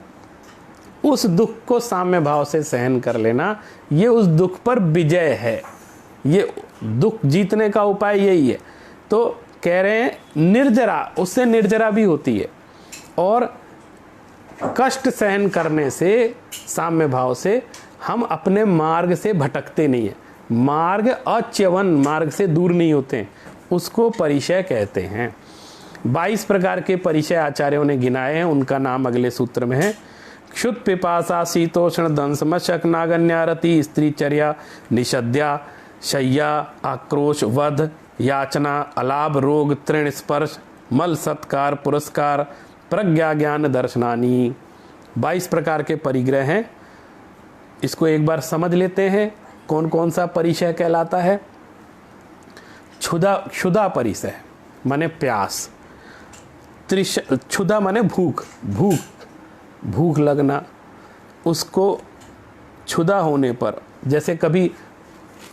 उस दुख को साम्य भाव से सहन कर लेना, ये उस दुख पर विजय है। ये दुख जीतने का उपाय यही है। तो कह रहे हैं निर्जरा, उससे निर्जरा भी होती है, और कष्ट सहन करने से साम्य भाव से हम अपने मार्ग से भटकते नहीं है। मार्ग अच्यवन, मार्ग से दूर नहीं होते हैं, उसको परिशय कहते हैं। 22 प्रकार के परिशय आचार्यों ने गिनाए हैं, उनका नाम अगले सूत्र में है। क्षुत पिपासा शीतोष्ण दंश मशक नागन्यारति स्त्रीचर्या निषद्या शय्या आक्रोश वध याचना अलाभ रोग तृण स्पर्श मल सत्कार पुरस्कार प्रज्ञा ज्ञान दर्शनानी। 22 प्रकार के परिग्रह हैं। इसको एक बार समझ लेते हैं कौन कौन सा परिशय कहलाता है। क्षुधा परिशय माने प्यास, क्षुधा माने भूख, भूख लगना, उसको क्षुधा होने पर, जैसे कभी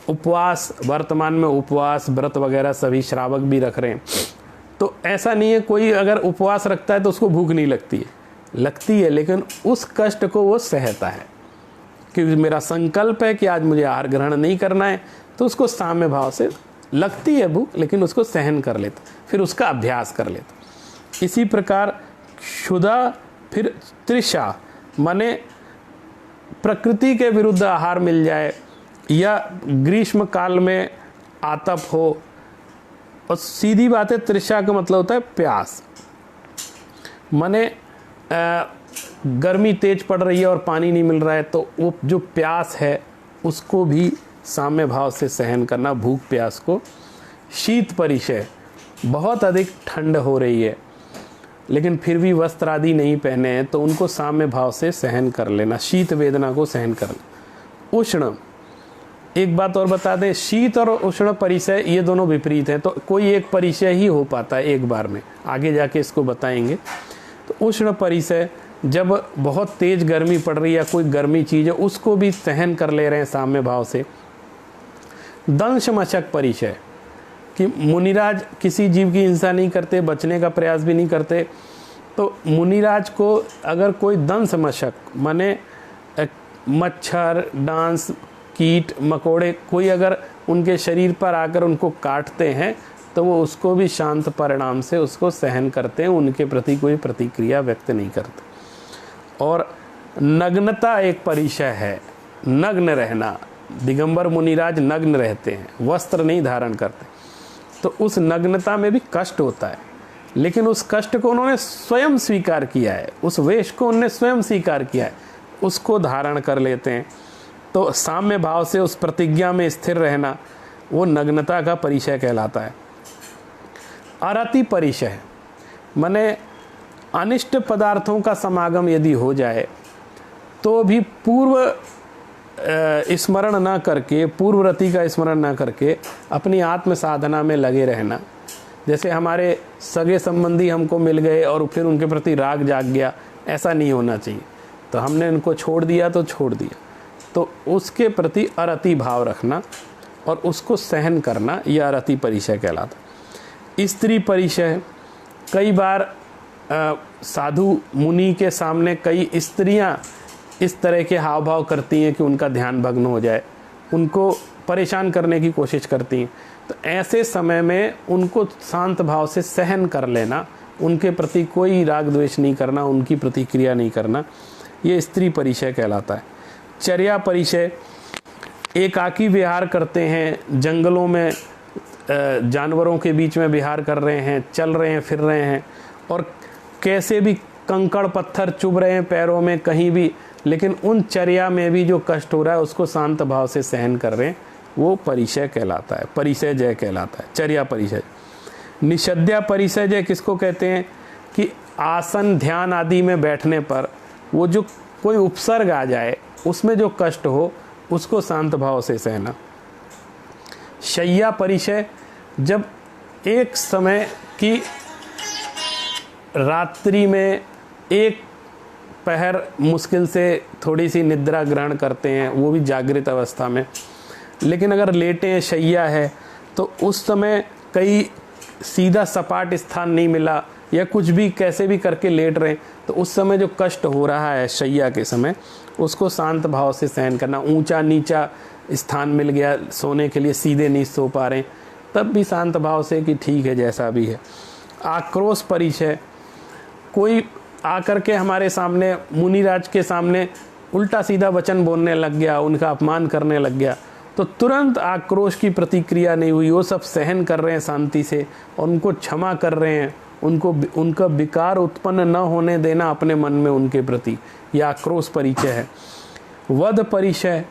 उपवास, वर्तमान में उपवास व्रत वगैरह सभी श्रावक भी रख रहे हैं, तो ऐसा नहीं है कोई अगर उपवास रखता है तो उसको भूख नहीं लगती है, लेकिन उस कष्ट को वो सहता है कि मेरा संकल्प है कि आज मुझे आहार ग्रहण नहीं करना है, तो उसको साम्य भाव से लगती है भूख, लेकिन उसको सहन कर लेता, फिर उसका अभ्यास कर लेता। इसी प्रकार क्षुधा, फिर तृषा माने प्रकृति के विरुद्ध आहार मिल जाए, या ग्रीष्म काल में आतप हो, और सीधी बात है तृषा का मतलब होता है प्यास, माने गर्मी तेज पड़ रही है और पानी नहीं मिल रहा है, तो वो जो प्यास है उसको भी साम्य भाव से सहन करना, भूख प्यास को। शीत परिशय, बहुत अधिक ठंड हो रही है लेकिन फिर भी वस्त्र आदि नहीं पहने हैं, तो उनको साम्य भाव से सहन कर लेना, शीत वेदना को सहन करना। उष्ण, एक बात और बता दें, शीत और उष्ण परिशय ये दोनों विपरीत हैं, तो कोई एक परिशय ही हो पाता है एक बार में, आगे जाके इसको बताएंगे। तो उष्ण परिशय, जब बहुत तेज गर्मी पड़ रही है, कोई गर्मी चीज़ है, उसको भी सहन कर ले रहे हैं साम्य भाव से। दंश मशक परिशय, कि मुनिराज किसी जीव की हिंसा नहीं करते, बचने का प्रयास भी नहीं करते, तो मुनिराज को अगर कोई दंश मशक माने मच्छर, डांस, कीट मकोड़े कोई अगर उनके शरीर पर आकर उनको काटते हैं, तो वो उसको भी शांत परिणाम से उसको सहन करते हैं, उनके प्रति कोई प्रतिक्रिया व्यक्त नहीं करते। और नग्नता एक परिशय है, नग्न रहना, दिगंबर मुनिराज नग्न रहते हैं, वस्त्र नहीं धारण करते, तो उस नग्नता में भी कष्ट होता है, लेकिन उस कष्ट को उन्होंने स्वयं स्वीकार किया है, उस वेश को उन्होंने स्वयं स्वीकार किया है, उसको धारण कर लेते हैं। तो साम्य भाव से उस प्रतिज्ञा में स्थिर रहना, वो नग्नता का परिचय कहलाता है। अरति परिचय माने अनिष्ट पदार्थों का समागम यदि हो जाए तो भी पूर्व स्मरण ना करके, पूर्वरति का स्मरण ना करके अपनी आत्म साधना में लगे रहना। जैसे हमारे सगे संबंधी हमको मिल गए और फिर उनके प्रति राग जाग गया, ऐसा नहीं होना चाहिए। तो हमने उनको छोड़ दिया तो छोड़ दिया, तो उसके प्रति अरति भाव रखना और उसको सहन करना, यह अरति परिचय कहलाता। स्त्री परिचय, कई बार साधु मुनि के सामने कई स्त्रियां इस तरह के हाव भाव करती हैं कि उनका ध्यान भग्न हो जाए, उनको परेशान करने की कोशिश करती हैं। तो ऐसे समय में उनको शांत भाव से सहन कर लेना, उनके प्रति कोई राग द्वेष नहीं करना, उनकी प्रतिक्रिया नहीं करना, ये स्त्री परिचय कहलाता है। चर्या परिचय, एकाकी विहार करते हैं, जंगलों में जानवरों के बीच में विहार कर रहे हैं, चल रहे हैं, फिर रहे हैं और कैसे भी कंकड़ पत्थर चुभ रहे हैं पैरों में कहीं भी, लेकिन उन चर्या में भी जो कष्ट हो रहा है उसको शांत भाव से सहन कर रहे हैं, वो परिचय कहलाता है, परिचय जय कहलाता है, चर्या परिचय। निषद्या परिचय जय किसको कहते हैं कि आसन ध्यान आदि में बैठने पर वो जो कोई उपसर्ग आ जाए उसमें जो कष्ट हो उसको शांत भाव से सहना। शय्या परिचय, जब एक समय की रात्रि में एक पहर मुश्किल से थोड़ी सी निद्रा ग्रहण करते हैं, वो भी जागृत अवस्था में, लेकिन अगर लेटे हैं, शैया है, तो उस समय कई सीधा सपाट स्थान नहीं मिला या कुछ भी कैसे भी करके लेट रहे हैं, तो उस समय जो कष्ट हो रहा है शैया के समय, उसको शांत भाव से सहन करना। ऊंचा नीचा स्थान मिल गया सोने के लिए, सीधे नहीं सो पा रहे, तब भी शांत भाव से कि ठीक है जैसा भी है। आक्रोश परिचय, कोई आकर के हमारे सामने, मुनिराज के सामने उल्टा सीधा वचन बोलने लग गया, उनका अपमान करने लग गया, तो तुरंत आक्रोश की प्रतिक्रिया नहीं हुई, वो सब सहन कर रहे हैं शांति से और उनको क्षमा कर रहे हैं, उनका विकार उत्पन्न न होने देना अपने मन में उनके प्रति, यह आक्रोश परिचय है। वध परिचय,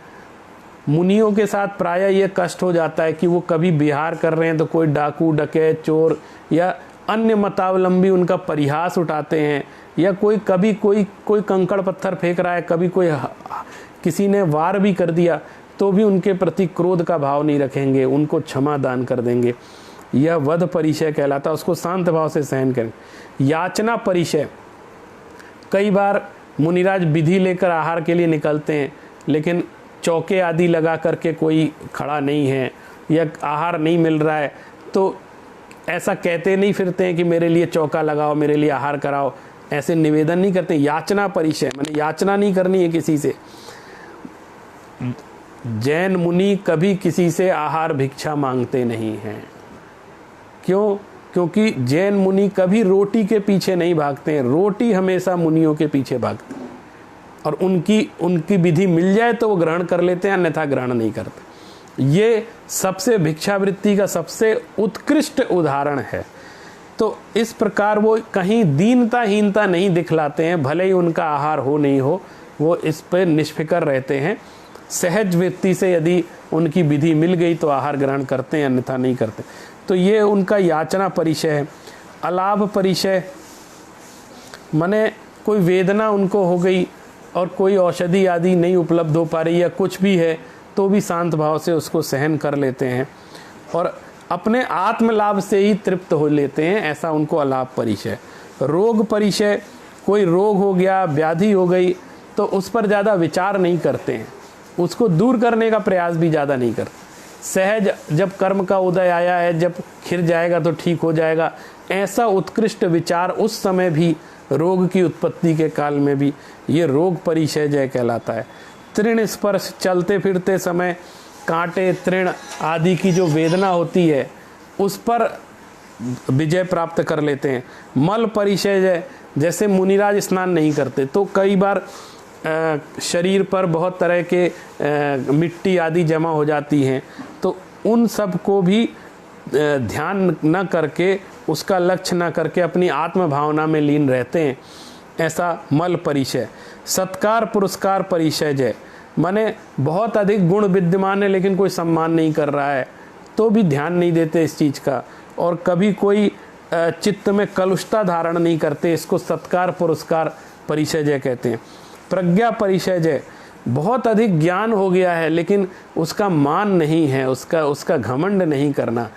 मुनियों के साथ प्रायः ये कष्ट हो जाता है कि वो कभी विहार कर रहे हैं तो कोई डाकू डकैत चोर या अन्य मतावलंबी उनका परिहास उठाते हैं, या कभी कोई कंकड़ पत्थर फेंक रहा है, कभी कोई किसी ने वार भी कर दिया तो भी उनके प्रति क्रोध का भाव नहीं रखेंगे, उनको क्षमा दान कर देंगे, यह वध परिचय कहलाता, उसको शांत भाव से सहन करें। याचना परिचय, कई बार मुनिराज विधि लेकर आहार के लिए निकलते हैं, लेकिन चौके आदि लगा करके कोई खड़ा नहीं है या आहार नहीं मिल रहा है, तो ऐसा कहते नहीं फिरते हैं कि मेरे लिए चौका लगाओ, मेरे लिए आहार कराओ, ऐसे निवेदन नहीं करते। याचना परिचय माने याचना नहीं करनी है किसी से। जैन मुनि कभी किसी से आहार भिक्षा मांगते नहीं हैं। क्यों? क्योंकि जैन मुनि कभी रोटी के पीछे नहीं भागते हैं, रोटी हमेशा मुनियों के पीछे भागती है और उनकी विधि मिल जाए तो वो ग्रहण कर लेते हैं, अन्यथा ग्रहण नहीं करते। ये सबसे भिक्षावृत्ति का सबसे उत्कृष्ट उदाहरण है। तो इस प्रकार वो कहीं दीनता हीनता नहीं दिखलाते हैं, भले ही उनका आहार हो नहीं हो, वो इस पर निष्फिकर रहते हैं। सहज वृत्ति से यदि उनकी विधि मिल गई तो आहार ग्रहण करते हैं, अन्यथा नहीं करते। तो ये उनका याचना परिचय है। अलाभ परिचय माने कोई वेदना उनको हो गई और कोई औषधि आदि नहीं उपलब्ध हो पा रही या कुछ भी है, तो भी शांत भाव से उसको सहन कर लेते हैं और अपने आत्मलाभ से ही तृप्त हो लेते हैं, ऐसा उनको अलाभ परिचय। रोग परिचय, कोई रोग हो गया, व्याधि हो गई, तो उस पर ज़्यादा विचार नहीं करते हैं, उसको दूर करने का प्रयास भी ज़्यादा नहीं करते। सहज जब कर्म का उदय आया है, जब खिर जाएगा तो ठीक हो जाएगा, ऐसा उत्कृष्ट विचार उस समय भी, रोग की उत्पत्ति के काल में भी, ये रोग परिचय जय कहलाता है। तृण स्पर्श, चलते फिरते समय कांटे तृण आदि की जो वेदना होती है उस पर विजय प्राप्त कर लेते हैं। मल परिचय जय, जैसे मुनिराज स्नान नहीं करते तो कई बार शरीर पर बहुत तरह के मिट्टी आदि जमा हो जाती हैं, तो उन सब को भी ध्यान न करके, उसका लक्ष्य न करके अपनी आत्म भावना में लीन रहते हैं, ऐसा मल परिचय। सत्कार पुरस्कार परिचय जय, माने बहुत अधिक गुण विद्यमान है लेकिन कोई सम्मान नहीं कर रहा है तो भी ध्यान नहीं देते इस चीज़ का, और कभी कोई चित्त में कलुषता धारण नहीं करते, इसको सत्कार पुरस्कार परिचय जय कहते हैं। प्रज्ञा परिचय जय, बहुत अधिक ज्ञान हो गया है लेकिन उसका मान नहीं है, उसका घमंड नहीं करना,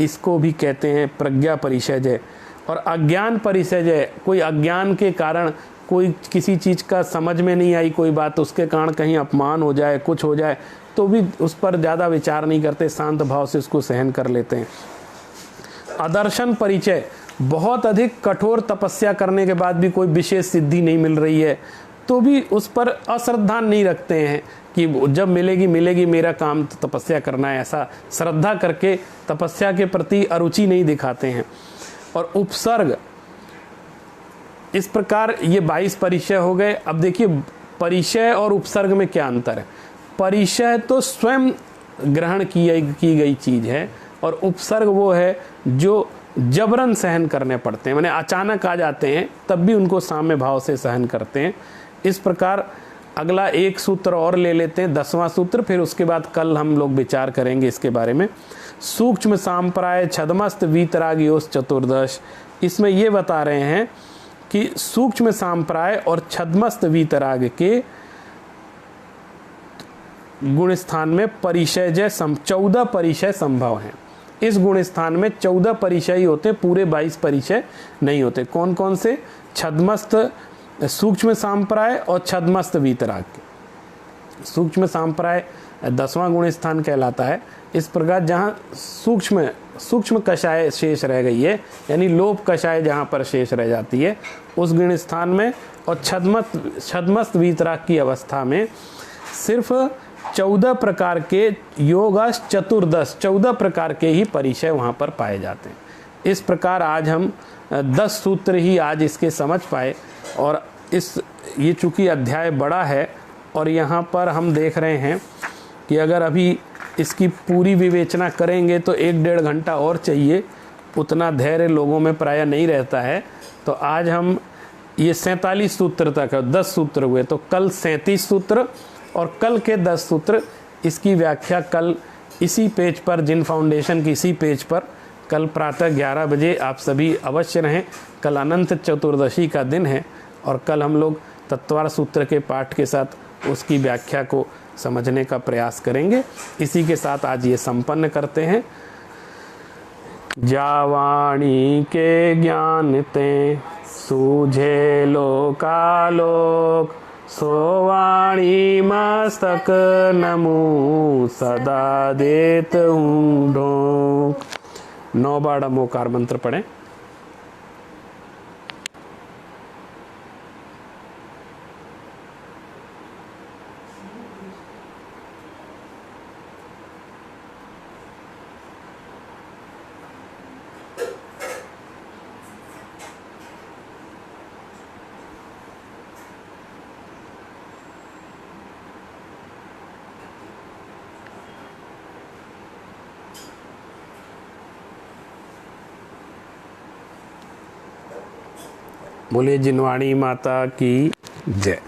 इसको भी कहते हैं प्रज्ञा परिषयजय। और अज्ञान परिषयजय, कोई अज्ञान के कारण कोई किसी चीज़ का समझ में नहीं आई कोई बात, उसके कारण कहीं अपमान हो जाए, कुछ हो जाए, तो भी उस पर ज़्यादा विचार नहीं करते, शांत भाव से उसको सहन कर लेते हैं। अदर्शन परिचय, बहुत अधिक कठोर तपस्या करने के बाद भी कोई विशेष सिद्धि नहीं मिल रही है तो भी उस पर अश्रद्धा नहीं रखते हैं कि जब मिलेगी मिलेगी, मेरा काम तो तपस्या करना है, ऐसा श्रद्धा करके तपस्या के प्रति अरुचि नहीं दिखाते हैं। और उपसर्ग, इस प्रकार ये 22 परिचय हो गए। अब देखिए परिचय और उपसर्ग में क्या अंतर है। परिचय तो स्वयं ग्रहण की गई चीज है और उपसर्ग वो है जो जबरन सहन करने पड़ते हैं, माने अचानक आ जाते हैं तब भी उनको साम्य भाव से सहन करते हैं। इस प्रकार अगला एक सूत्र और ले लेते हैं, 10वां सूत्र, फिर उसके बाद कल हम लोग विचार करेंगे इसके बारे में। सूक्ष्म सांप्राय छदमस्त वीतरागियोस चतुर्दश, इसमें ये बता रहे हैं कि सूक्ष्म सांप्राय और छदमस्त वीतराग के गुण स्थान में परिचय 14 परिचय संभव हैं। इस गुण स्थान में 14 परिचय ही होते, पूरे 22 परिचय नहीं होते। कौन कौन से? छदमस्त सूक्ष्म सांप्राय और छदमस्त वीतराग के। सूक्ष्म सांप्राय 10वां गुण स्थान कहलाता है। इस प्रकार जहाँ सूक्ष्म कषाय शेष रह गई है, यानी लोप कषाय जहाँ पर शेष रह जाती है उस गुण स्थान में, और छदमस्त वीतराग की अवस्था में सिर्फ 14 प्रकार के योगास चतुर्दश 14 प्रकार के ही परिचय वहाँ पर पाए जाते हैं। इस प्रकार आज हम 10 सूत्र ही आज इसके समझ पाए। और ये चूँकि अध्याय बड़ा है और यहाँ पर हम देख रहे हैं कि अगर अभी इसकी पूरी विवेचना करेंगे तो 1-1.5 घंटा और चाहिए, उतना धैर्य लोगों में प्रायः नहीं रहता है। तो आज हम ये 47 सूत्र तक है, 10 सूत्र हुए, तो कल 37 सूत्र और कल के 10 सूत्र, इसकी व्याख्या कल इसी पेज पर, जिन फाउंडेशन की इसी पेज पर कल प्रातः 11 बजे आप सभी अवश्य रहें। कल अनंत चतुर्दशी का दिन है और कल हम लोग तत्वार सूत्र के पाठ के साथ उसकी व्याख्या को समझने का प्रयास करेंगे। इसी के साथ आज ये संपन्न करते हैं। जावाणी के ज्ञान ते सूझे लोकालोक, सोवाणी मस्तक नमू सदा देत हूँ ढोक। 9 बार नमोकार मंत्र पढ़ें। बोले जिनवाणी माता की जय।